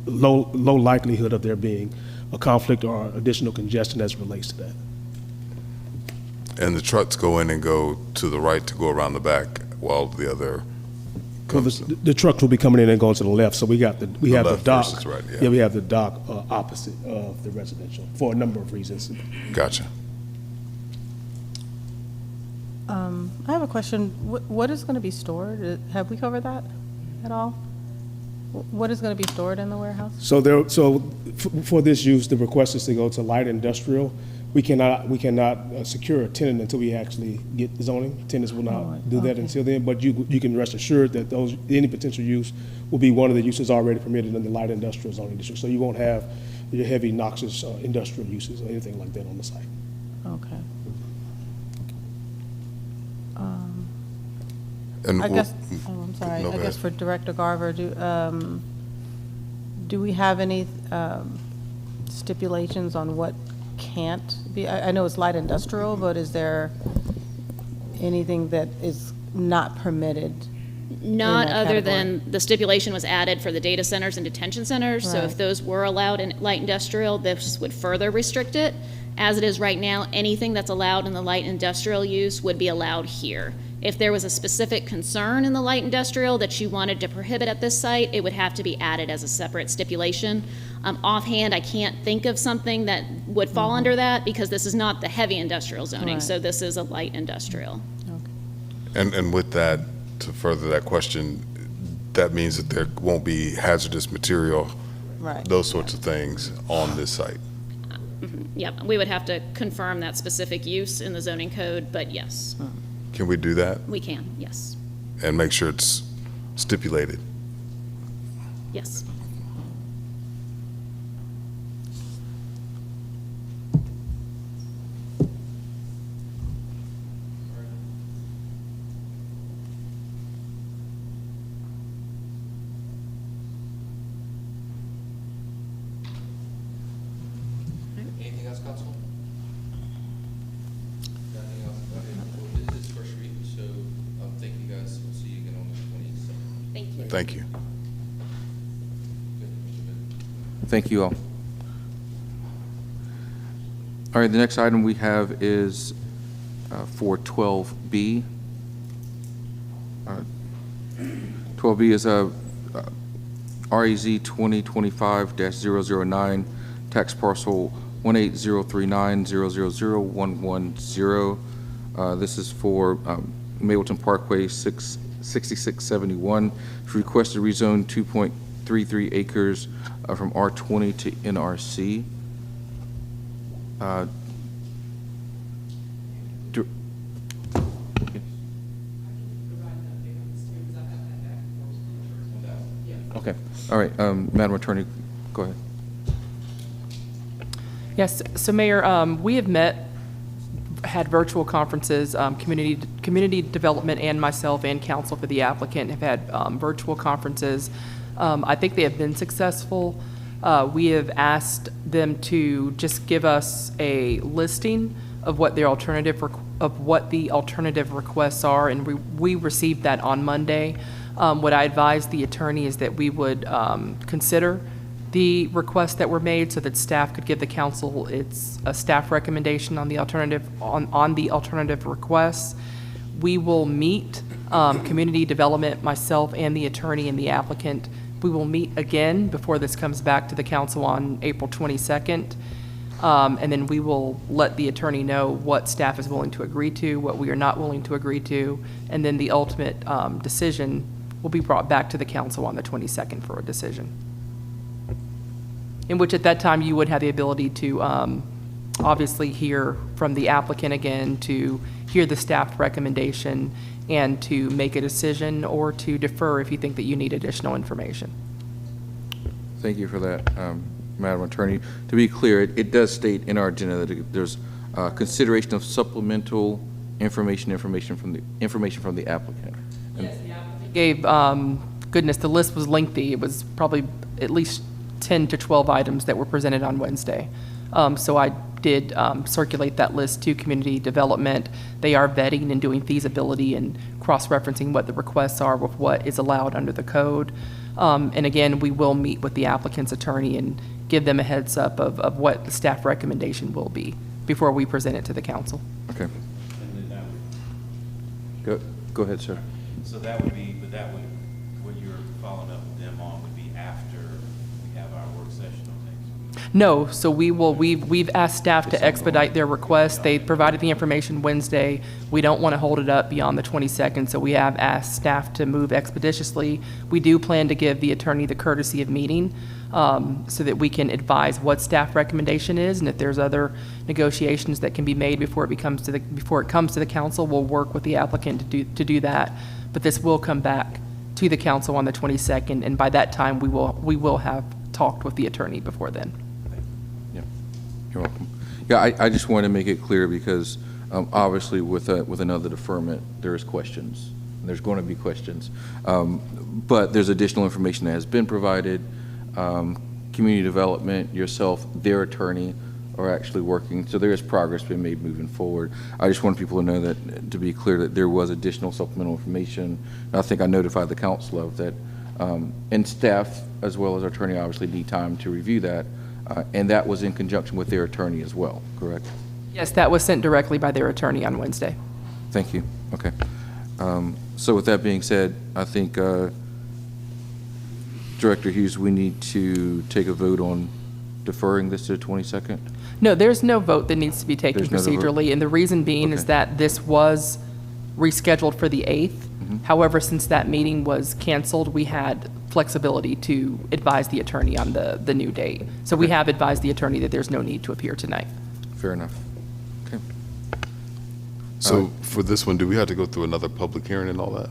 low likelihood of there being a conflict or additional congestion as it relates to that. And the trucks go in and go to the right to go around the back while the other comes. Well, the trucks will be coming in and going to the left. So we have the dock. Versus right, yeah, we have the dock opposite of the residential for a number of reasons. Gotcha. I have a question. What is going to be stored? Have we covered that at all? What is going to be stored in the warehouse? For this use, the request is to go to light industrial. We cannot secure a tenant until we actually get the zoning. Tenants will not do that until then, but you can rest assured that any potential use will be one of the uses already permitted in the light industrial zoning district. So you won't have your heavy noxious industrial uses or anything like that on the site. Okay. And I guess, I'm sorry, no, I go guess ahead. for Director Garver, do we have any stipulations on what can't be? I know it's light industrial, but is there anything that is not permitted? Not in that other category? than the stipulation was added for the data centers and detention centers. So if Right. those were allowed in light industrial, this would further restrict it. As it is right now, anything that's allowed in the light industrial use would be allowed here. If there was a specific concern in the light industrial that you wanted to prohibit at this site, it would have to be added as a separate stipulation. Offhand, I can't think of something that would fall under that because this is not the heavy industrial zoning. Right. So this is a light industrial. And with that, to further that question, that means that there won't be hazardous material, Right. those sorts of things on this site. Yep, we would have to confirm that specific use in the zoning code, but yes, Can we do that we can, yes, and make sure it's stipulated? yes. Anything else, Council? Nothing else? Okay, well, this is first reading, so thank you guys. We'll see you again on the 27th. Thank you. Thank you. Thank you all. All right, the next item we have is for 12B. 12B is a REZ 2025-009, tax parcel 18039000110. This is for Mableton Parkway 6671. It's requested to rezone 2.33 acres from R20 to NRC. Okay, all right, Madam Attorney, go ahead. Yes, so Mayor, we have had virtual conferences, community development and myself and counsel for the applicant have had virtual conferences. I think they have been successful. We have asked them to just give us a listing of what their alternative requests are, and we received that on Monday. What I advised the attorney is that we would consider the requests that were made so that staff could give the council a staff recommendation on the alternative requests. We will meet community development, myself and the attorney and the applicant. We will meet again before this comes back to the council on April 22nd. And then we will let the attorney know what staff is willing to agree to, what we are not willing to agree to, and then the ultimate decision will be brought back to the council on the 22nd for a decision. In which at that time you would have the ability to obviously hear from the applicant again, to hear the staff recommendation, and to make a decision or to defer if you think that you need additional information. Thank you for that, Madam Attorney. To be clear, it does state in our agenda that there's consideration of supplemental information from the applicant. Yes, the applicant gave, goodness, the list was lengthy. It was probably at least 10 to 12 items that were presented on Wednesday. So I did circulate that list to community development. They are vetting and doing feasibility and cross-referencing what the requests are with what is allowed under the code. And again, we will meet with the applicant's attorney and give them a heads up of what the staff recommendation will be before we present it to the council. Okay. And then that would, Go ahead, sir. so that would be, but that would, what you're following up with them on would be after we have our work session on things? No, so we've asked staff to expedite their request. They provided the information Wednesday. We don't want to hold it up beyond the 22nd, so we have asked staff to move expeditiously. We do plan to give the attorney the courtesy of meeting so that we can advise what staff recommendation is, and if there's other negotiations that can be made before it comes to the council, we'll work with the applicant to do that. But this will come back to the council on the 22nd, and by that time, we will have talked with the attorney before then. You're welcome. Yeah, I just wanted to make it clear because obviously with another deferment, there's questions. There's going to be questions. But there's additional information that has been provided. Community development, yourself, their attorney are actually working. So there is progress being made moving forward. I just want people to know that, to be clear, that there was additional supplemental information. And I think I notified the council of that. And staff, as well as our attorney, obviously need time to review that. And that was in conjunction with their attorney as well, correct? Yes, that was sent directly by their attorney on Wednesday. Thank you. Okay. So with that being said, I think, Director Hughes, we need to take a vote on deferring this to the 22nd? No, there's no vote that needs to be taken There's no vote? procedurally, and the reason being is that this was rescheduled for the 8th. However, since that meeting was canceled, we had flexibility to advise the attorney on the new date. So we have advised the attorney that there's no need to appear tonight. Fair enough. Okay. So for this one, do we have to go through another public hearing and all that?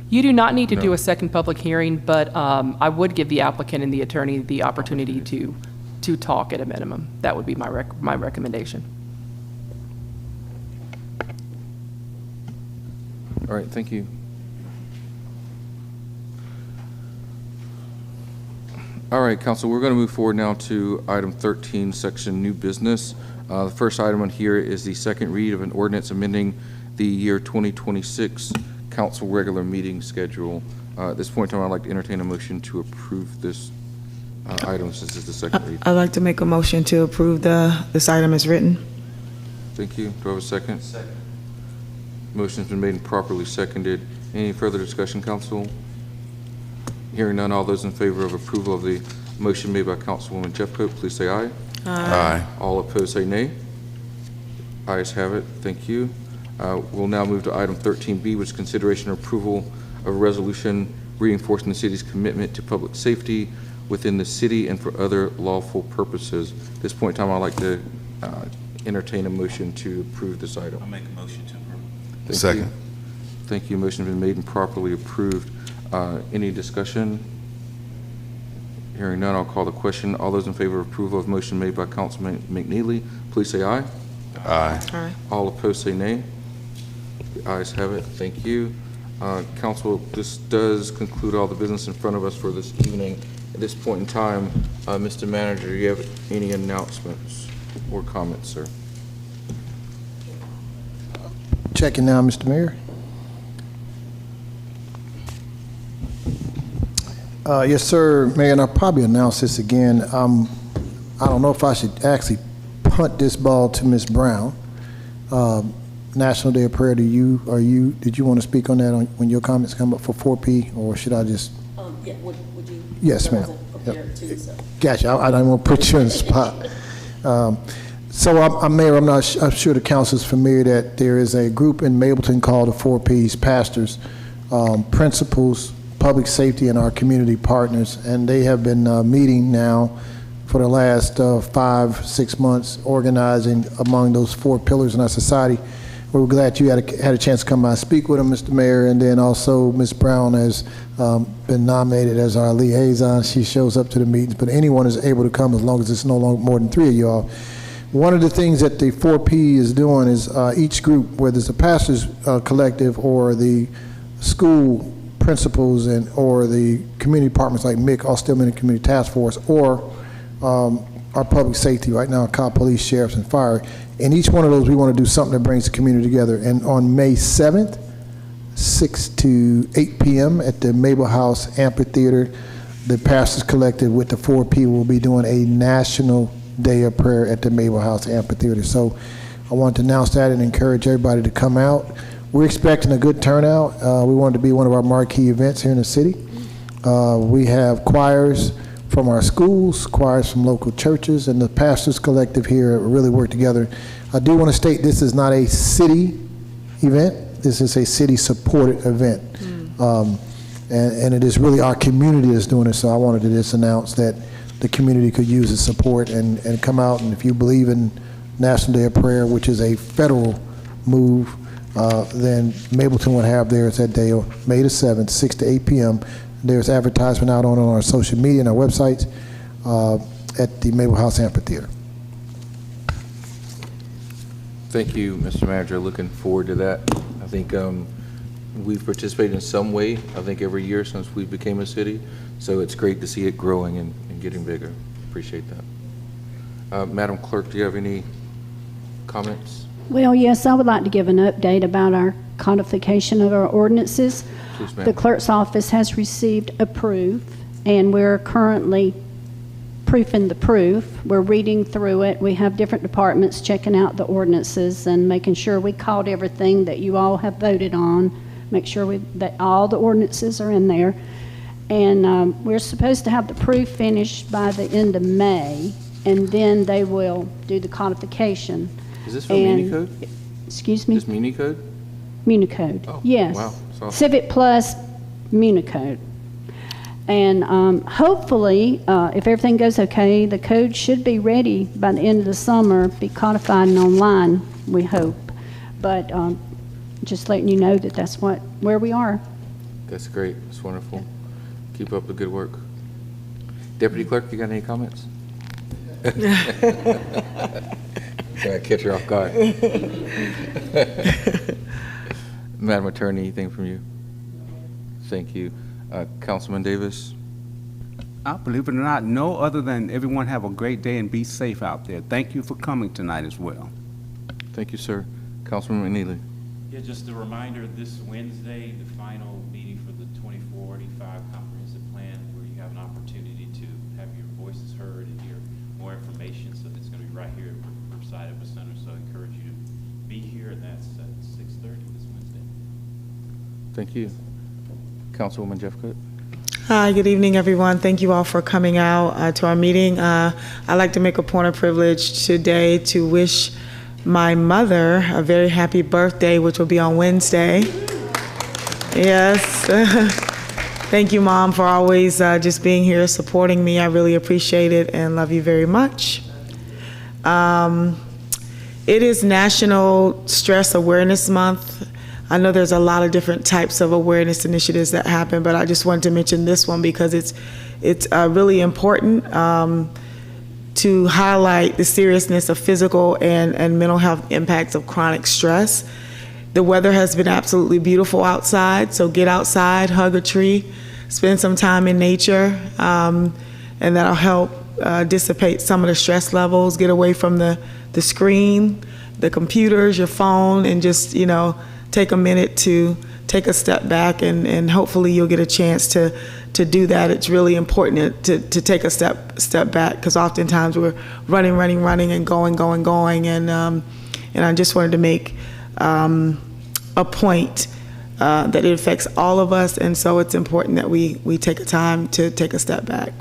You do not need to do No. a second public hearing, but I would give the applicant and the attorney the opportunity to talk at a minimum. That would be my recommendation. All right, thank you. All right, council, we're going to move forward now to item 13, section new business. The first item on here is the second read of an ordinance amending the year 2026 council regular meeting schedule. At this point in time, I'd like to entertain a motion to approve this item since it's the second read. I'd like to make a motion to approve this item as written. Thank you. Do I have a second? Second. Motion's been made and properly seconded. Any further discussion, council? Hearing none, all those in favor of approval of the motion made by Councilwoman Jeffcoat, please say aye. Aye. All opposed say nay. Ayes have it. Thank you. We'll now move to item 13B, which is consideration and approval of a resolution reinforcing the city's commitment to public safety within the city and for other lawful purposes. At this point in time, I'd like to entertain a motion to approve this item. I'll make a motion to approve. Thank Second. you. Thank you. Motion has been made and properly approved. Any discussion? Hearing none, I'll call the question. All those in favor of approval of motion made by Councilman McNeely, please say aye. Aye. Aye. All opposed say nay. The ayes have it. Thank you. Council, this does conclude all the business in front of us for this evening. At this point in time, Mr. Manager, do you have any announcements or comments, sir? Checking now, Mr. Mayor. Yes, sir, Mayor, and I'll probably announce this again. I don't know if I should actually punt this ball to Ms. Brown. National Day of Prayer to you. Did you want to speak on that when your comments come up for 4P, or should I just? Yeah, would you? Yes, ma'am. Prepared to, so. Gotcha. I don't want to put you on the spot. So, Mayor, I'm sure the council is familiar that there is a group in Mableton called the 4Ps, pastors, principals, public safety, and our community partners, and they have been meeting now for the last 5-6 months, organizing among those 4 pillars in our society. We're glad you had a chance to come by and speak with them, Mr. Mayor, and then also Ms. Brown has been nominated as our liaison. She shows up to the meetings, but anyone is able to come as long as it's no longer more than 3 of y'all. One of the things that the 4P is doing is each group, whether it's a pastor's collective or the school principals or the community departments like MIC, All-Stillman Community Task Force, or our public safety right now, cop, police, sheriffs, and fire. In each one of those, we want to do something that brings the community together. And on May 7th, 6 to 8 p.m. at the Mabel House Amphitheater, the Pastors Collective with the 4P will be doing a National Day of Prayer at the Mabel House Amphitheater. So I want to announce that and encourage everybody to come out. We're expecting a good turnout. We want it to be one of our marquee events here in the city. We have choirs, from our schools, choirs from local churches, and the Pastors Collective here really work together. I do want to state this is not a city event. This is a city-supported event. And it is really our community that's doing it, so I wanted to just announce that the community could use the support and come out, and if you believe in National Day of Prayer, which is a federal move, then Mableton would have theirs that day, May the 7th, 6 to 8 p.m. There's advertisement out on our social media and our websites at the Mabel House Amphitheater. Thank you, Mr. Manager. Looking forward to that. I think we've participated in some way, I think, every year since we became a city. So it's great to see it growing and getting bigger. Appreciate that. Madam Clerk, do you have any comments? Well, yes, I would like to give an update about our codification of our ordinances. Please, ma'am. The clerk's office has received a proof, and we're currently proofing the proof. We're reading through it. We have different departments checking out the ordinances and making sure we caught everything that you all have voted on, make sure that all the ordinances are in there. And we're supposed to have the proof finished by the end of May, and then they will do the codification. Is this from Municode? Excuse me? Is this Municode? Municode, Oh, yes. wow. That's awesome. Civic Plus Municode. And hopefully, if everything goes okay, the code should be ready by the end of the summer, be codified and online, we hope. But just letting you know that that's where we are. That's great. That's wonderful. Keep up the good work. Deputy Clerk, you got any comments? Gotta catch her off guard. Madam Attorney, anything from you? Thank you. Councilman Davis? I believe it or not, no, other than everyone have a great day and be safe out there. Thank you for coming tonight as well. Thank you, sir. Councilman McNeely? Yeah, just a reminder, this Wednesday, the final meeting for the 2485 comprehensive plan, where you have an opportunity to have your voices heard and hear more information. So that's going to be right here at Riverside Epicenter. So I encourage you to be here, and that's at 6:30 this Wednesday. Thank you. Councilwoman Jeffcoat? Hi, good evening, everyone. Thank you all for coming out to our meeting. I'd like to make a point of privilege today to wish my mother a very happy birthday, which will be on Wednesday. Yes. Thank you, Mom, for always just being here, supporting me. I really appreciate it and love you very much. It is National Stress Awareness Month. I know there's a lot of different types of awareness initiatives that happen, but I just wanted to mention this one because it's really important to highlight the seriousness of physical and mental health impacts of chronic stress. The weather has been absolutely beautiful outside, so get outside, hug a tree, spend some time in nature, and that'll help dissipate some of the stress levels, get away from the screen, the computers, your phone, and just, take a minute to take a step back, and hopefully you'll get a chance to do that. It's really important to take a step back, because oftentimes we're running and going, and I just wanted to make a point that it affects all of us, and so it's important that we take a time to take a step back.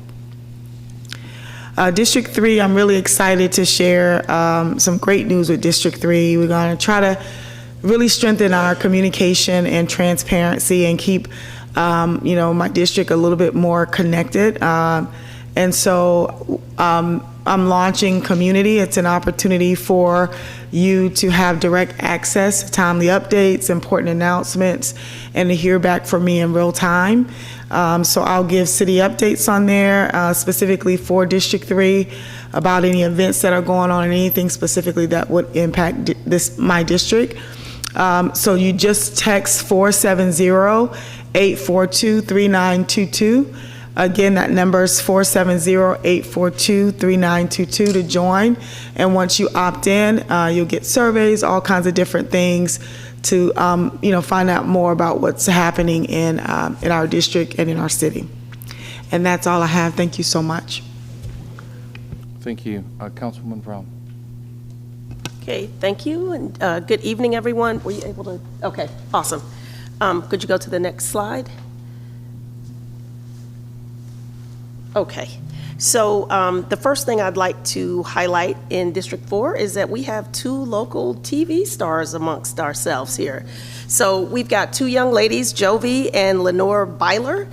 District 3, I'm really excited to share some great news with District 3. We're going to try to really strengthen our communication and transparency and keep, my district a little bit more connected. And so I'm launching Community. It's an opportunity for you to have direct access to timely updates, important announcements, and to hear back from me in real time. So I'll give city updates on there, specifically for District 3, about any events that are going on and anything specifically that would impact my district. So you just text 470-842-3922. Again, that number is 470-842-3922 to join. And once you opt in, you'll get surveys, all kinds of different things to find out more about what's happening in our district and in our city. And that's all I have. Thank you so much. Thank you. Councilwoman Brown? Okay, thank you, and good evening, everyone. Were you able to? Okay, awesome. Could you go to the next slide? Okay. So the first thing I'd like to highlight in District 4 is that we have 2 local TV stars amongst ourselves here. So we've got 2 young ladies, Jovi and Lenore Byler,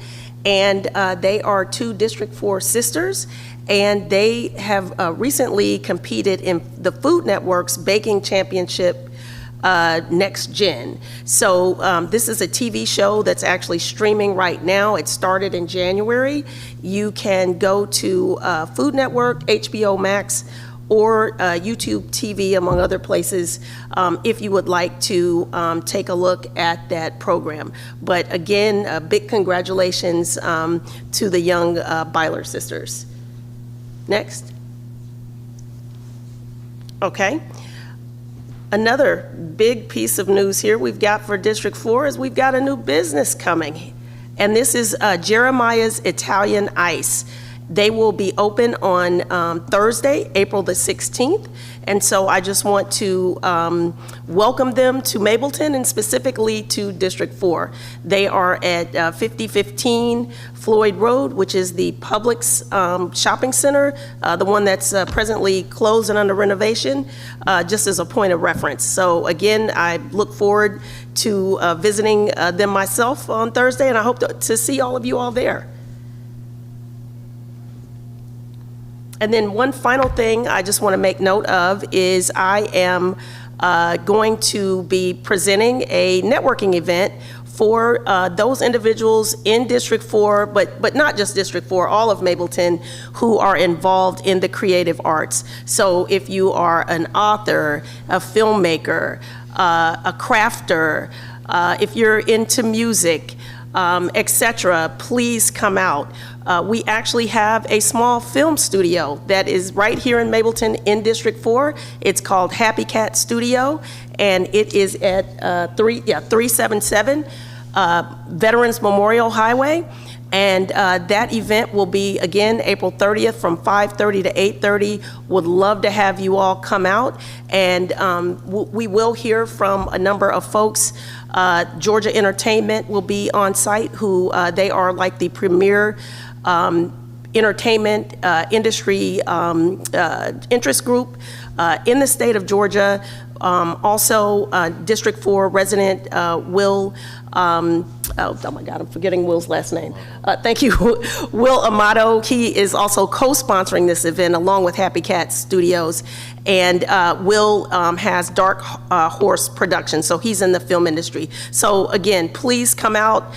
and they are 2 District 4 sisters, and they have recently competed in the Food Network's Baking Championship Next Gen. So this is a TV show that's actually streaming right now. It started in January. You can go to Food Network, HBO Max, or YouTube TV, among other places, if you would like to take a look at that program. But again, big congratulations to the young Byler sisters. Next. Okay. Another big piece of news here we've got for District 4 is we've got a new business coming, and this is Jeremiah's Italian Ice. They will be open on Thursday, April the 16th, and so I just want to welcome them to Mableton and specifically to District 4. They are at 5015 Floyd Road, which is the Publix shopping center, the one that's presently closed and under renovation, just as a point of reference. So again, I look forward to visiting them myself on Thursday, and I hope to see all of you all there. And then one final thing I just want to make note of is I am going to be presenting a networking event for those individuals in District 4, but not just District 4, all of Mableton, who are involved in the creative arts. So if you are an author, a filmmaker, a crafter, if you're into music, etc., please come out. We actually have a small film studio that is right here in Mableton in District 4. It's called Happy Cat Studio, and it is at 377 Veterans Memorial Highway. And that event will be, again, April 30th from 5:30 to 8:30. Would love to have you all come out. And we will hear from a number of folks. Georgia Entertainment will be on site, who they are like the premier entertainment industry interest group in the state of Georgia. Also, District 4 resident Will, oh my God, I'm forgetting Will's last name. Thank you, Will Amato. He is also co-sponsoring this event along with Happy Cat Studios. And Will has Dark Horse Productions, so he's in the film industry. So again, please come out.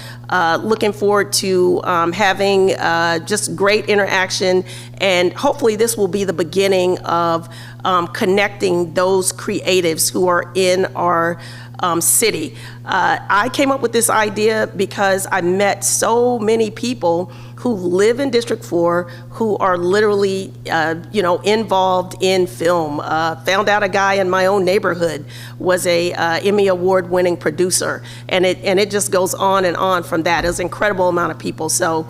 Looking forward to having just great interaction, and hopefully this will be the beginning of connecting those creatives who are in our city. I came up with this idea because I met so many people who live in District 4 who are literally, involved in film. Found out a guy in my own neighborhood was a Emmy Award-winning producer, and it just goes on and on from that. It was an incredible amount of people. So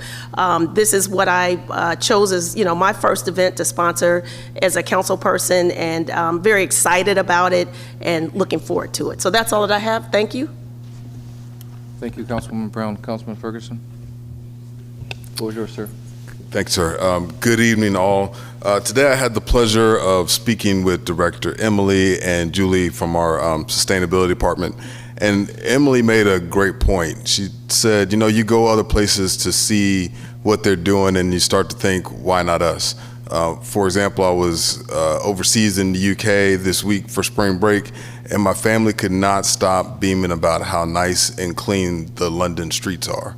this is what I chose as my first event to sponsor as a council person, and I'm very excited about it and looking forward to it. So that's all that I have. Thank you. Thank you, Councilwoman Brown. Councilman Ferguson. The floor is yours, sir. Thanks, sir. Good evening, all. Today I had the pleasure of speaking with Director Emily and Julie from our Sustainability Department. And Emily made a great point. She said, you go other places to see what they're doing and you start to think, why not us? For example, I was overseas in the UK this week for spring break, and my family could not stop beaming about how nice and clean the London streets are.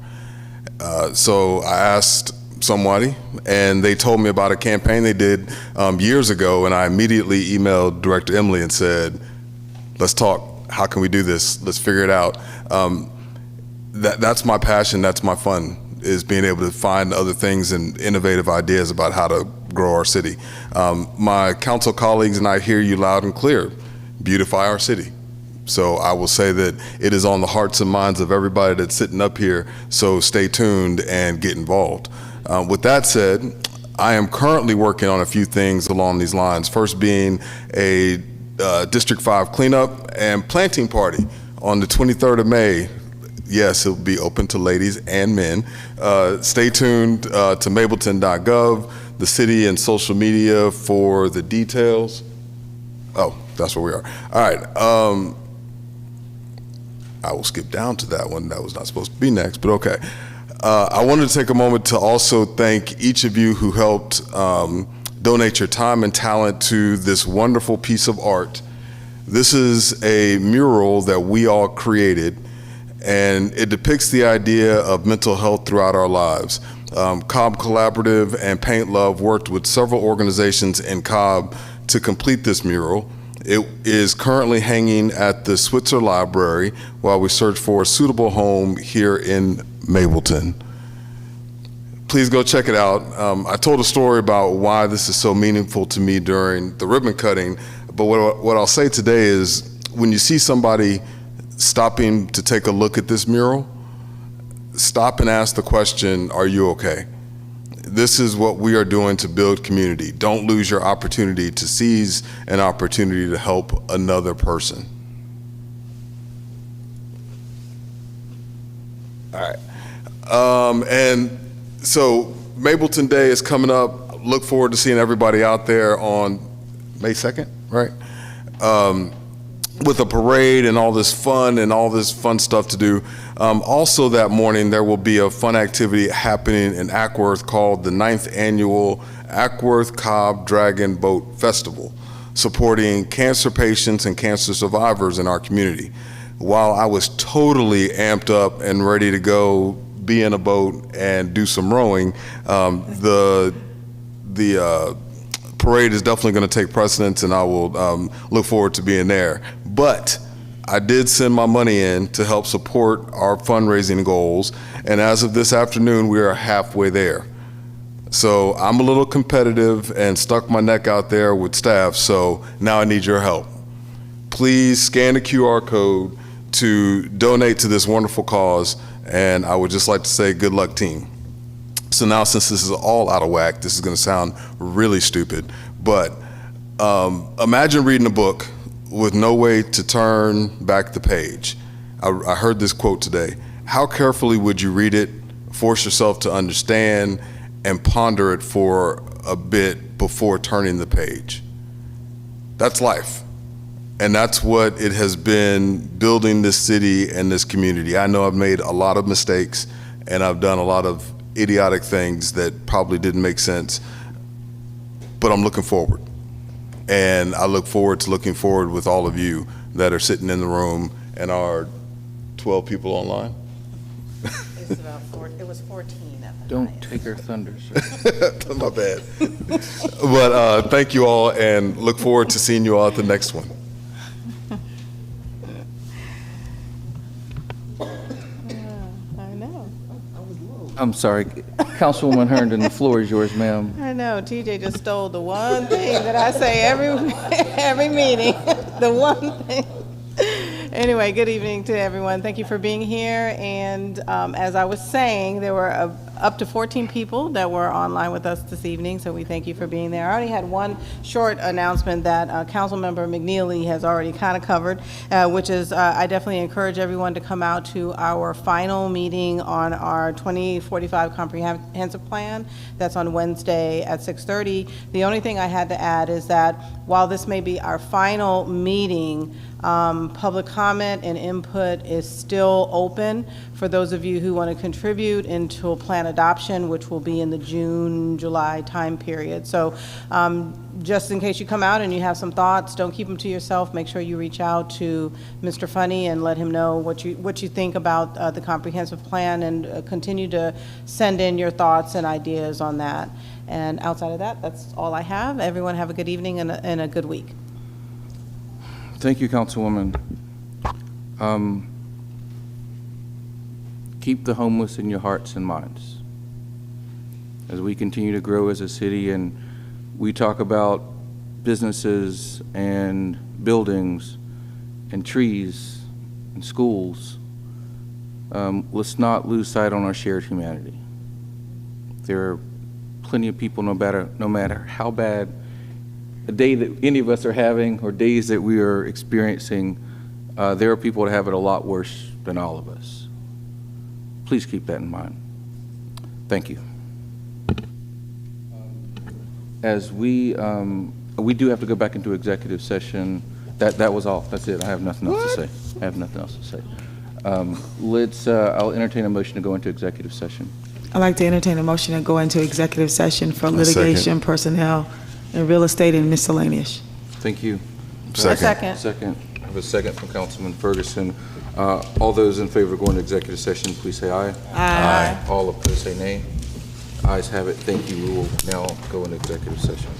So I asked somebody, and they told me about a campaign they did years ago, and I immediately emailed Director Emily and said, let's talk. How can we do this? Let's figure it out. That's my passion. That's my fun, is being able to find other things and innovative ideas about how to grow our city. My council colleagues and I hear you loud and clear. Beautify our city. So I will say that it is on the hearts and minds of everybody that's sitting up here, so stay tuned and get involved. With that said, I am currently working on a few things along these lines. First being a District 5 cleanup and planting party on the 23rd of May. yes, it'll be open to ladies and men. Stay tuned to mableton.gov, the city and social media for the details. Oh, that's where we are. All right. I will skip down to that one. That was not supposed to be next, but okay. I wanted to take a moment to also thank each of you who helped donate your time and talent to this wonderful piece of art. This is a mural that we all created, and it depicts the idea of mental health throughout our lives. Cobb Collaborative and Paint Love worked with several organizations in Cobb to complete this mural. It is currently hanging at the Switzer Library while we search for a suitable home here in Mableton. Please go check it out. I told a story about why this is so meaningful to me during the ribbon cutting, but what I'll say today is when you see somebody stopping to take a look at this mural, stop and ask the question, are you okay? This is what we are doing to build community. Don't lose your opportunity to seize an opportunity to help another person. All right. And so Mableton Day is coming up. Look forward to seeing everybody out there on May 2nd, right? With a parade and all this fun stuff to do. Also that morning, there will be a fun activity happening in Ackworth called the 9th Annual Ackworth Cobb Dragon Boat Festival, supporting cancer patients and cancer survivors in our community. While I was totally amped up and ready to go be in a boat and do some rowing, the parade is definitely going to take precedence, and I will look forward to being there. But I did send my money in to help support our fundraising goals, and as of this afternoon, we are halfway there. So I'm a little competitive and stuck my neck out there with staff, so now I need your help. Please scan the QR code to donate to this wonderful cause, and I would just like to say good luck, team. So now, since this is all out of whack, this is going to sound really stupid, but imagine reading a book with no way to turn back the page. I heard this quote today. How carefully would you read it, force yourself to understand, and ponder it for a bit before turning the page? That's life. And that's what it has been building this city and this community. I know I've made a lot of mistakes, and I've done a lot of idiotic things that probably didn't make sense, but I'm looking forward. And I look forward to looking forward with all of you that are sitting in the room and our 12 people online. It's about it was 14 at the Don't take our thunder, sir. My bad. But thank you all, and look forward to seeing you all at the next one. I know. I'm sorry, Councilwoman Herndon, the floor is yours, ma'am. I know, TJ just stole the one thing that I say every meeting, the one thing. Anyway, good evening to everyone. Thank you for being here. And as I was saying, there were up to 14 people that were online with us this evening, so we thank you for being there. I already had one short announcement that Councilmember McNeely has already kind of covered, which is I definitely encourage everyone to come out to our final meeting on our 2045 comprehensive plan. That's on Wednesday at 6:30. The only thing I had to add is that while this may be our final meeting, public comment and input is still open for those of you who want to contribute into a plan adoption, which will be in the June, July time period. So just in case you come out and you have some thoughts, don't keep them to yourself. Make sure you reach out to Mr. Funny and let him know what you think about the comprehensive plan, and continue to send in your thoughts and ideas on that. And outside of that, that's all I have. Everyone have a good evening and a good week. Thank you, Councilwoman. Keep the homeless in your hearts and minds. As we continue to grow as a city and we talk about businesses and buildings and trees and schools, let's not lose sight on our shared humanity. There are plenty of people, no matter how bad a day that any of us are having or days that we are experiencing, there are people that have it a lot worse than all of us. please keep that in mind. Thank you. As we do have to go back into executive session. That was all. That's it. I have nothing else to say. I have nothing else to say. I'll entertain a motion to go into executive session. I'd like to entertain a motion to go into executive session for second. litigation, personnel, and real estate and miscellaneous. Thank you. Second. Second. I have a second from Councilman Ferguson. All those in favor of going to executive session, please say aye. Aye. All opposed, say nay. Ayes have it. Thank you. We will now go into executive session.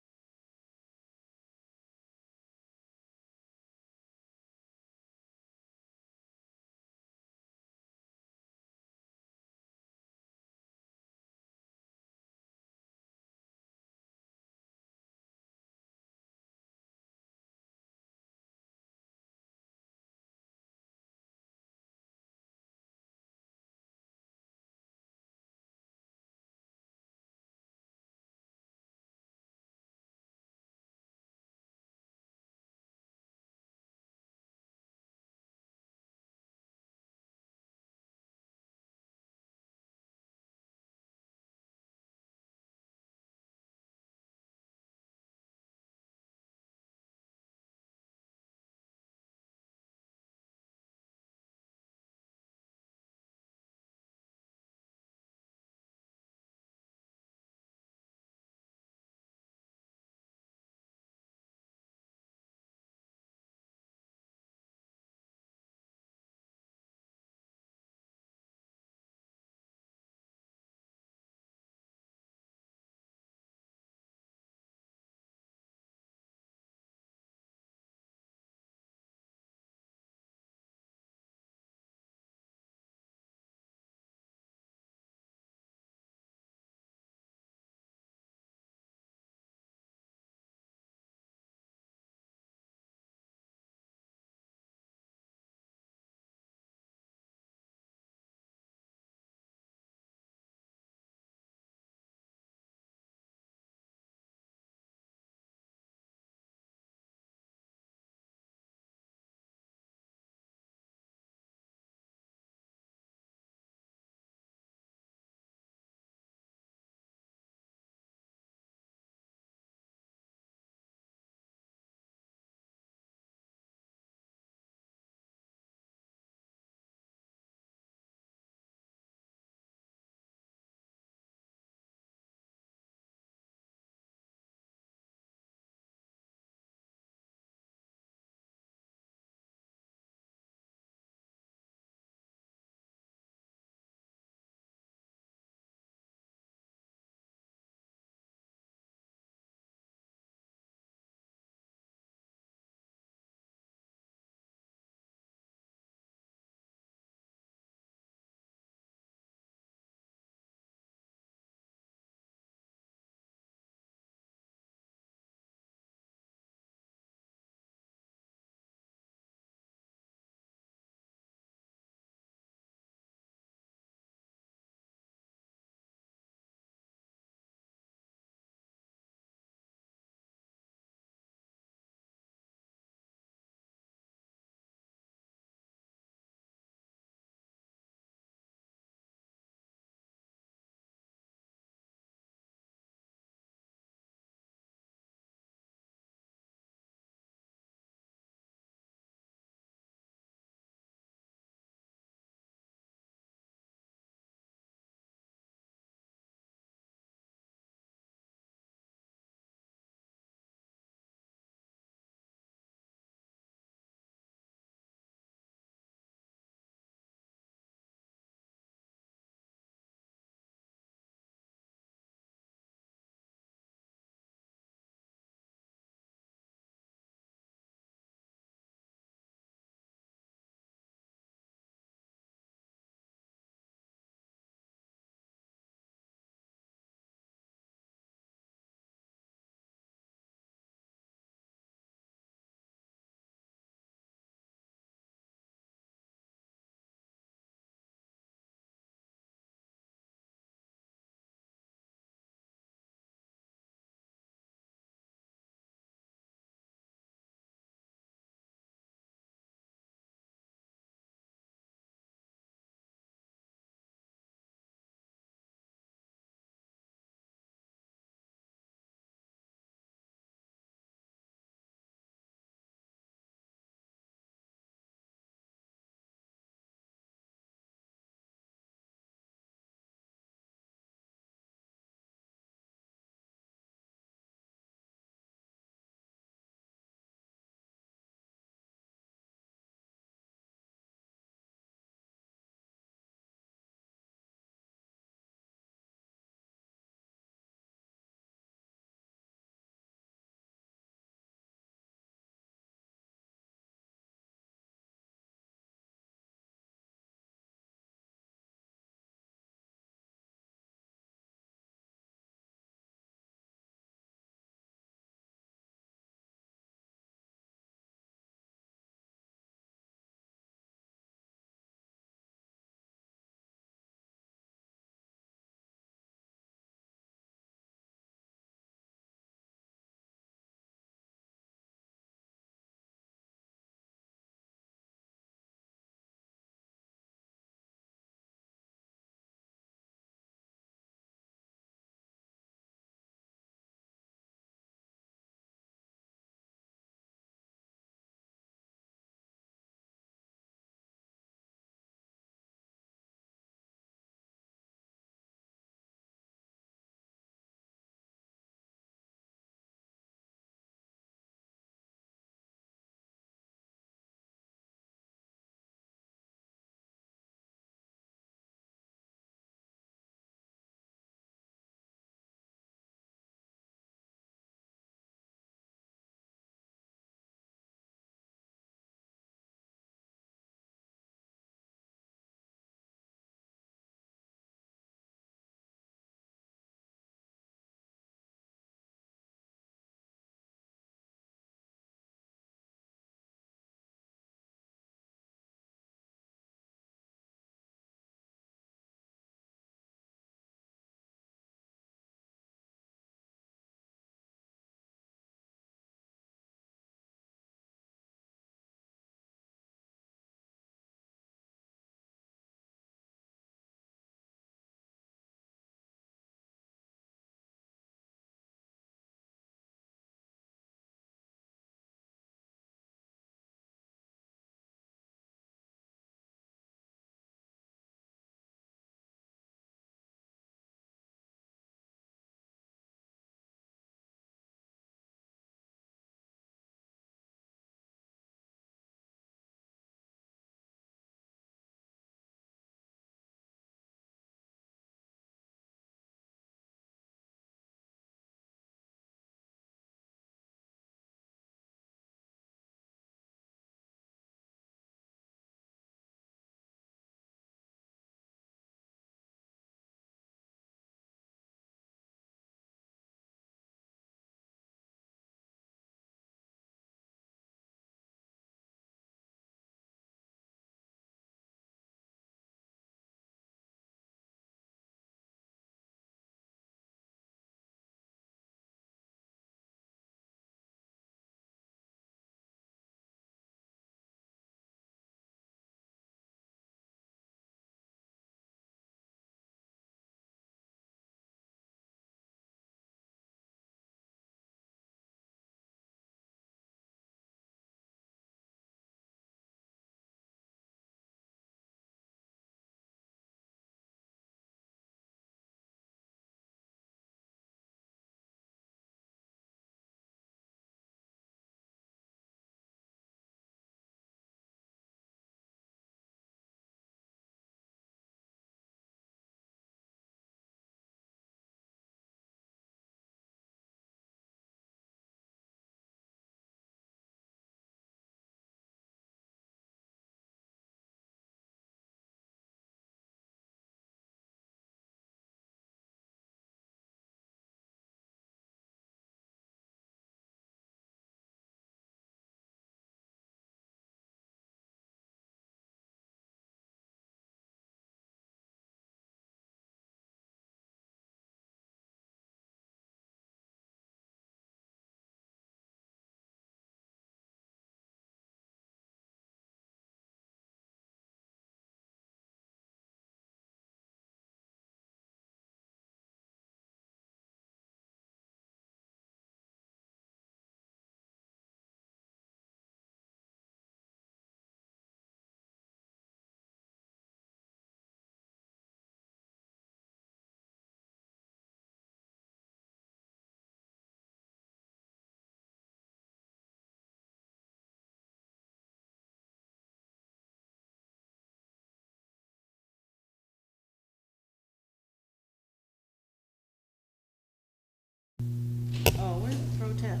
Oh, where's the pro temp?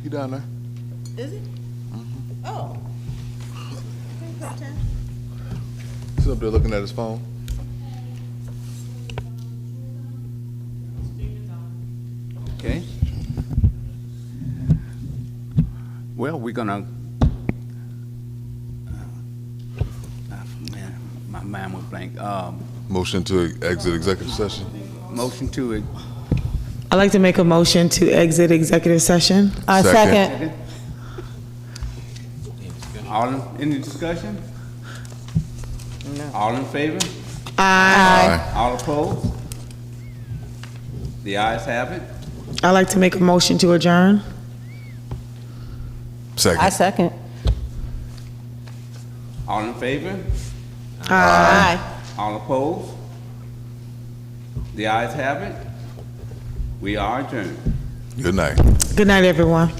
He down there. Is it? Oh. Hey, pro temp. He's up there looking at his phone. Okay. Well, we're gonna, man, my mind went blank. Motion to exit executive session. Motion to, I'd like to make a motion to exit executive session. Second. any discussion? No. All in favor? Aye. All opposed? The ayes have it. I'd like to make a motion to adjourn. Second. second. All in favor? Aye. All opposed? The ayes have it. We are adjourned. Good night. Good night, everyone.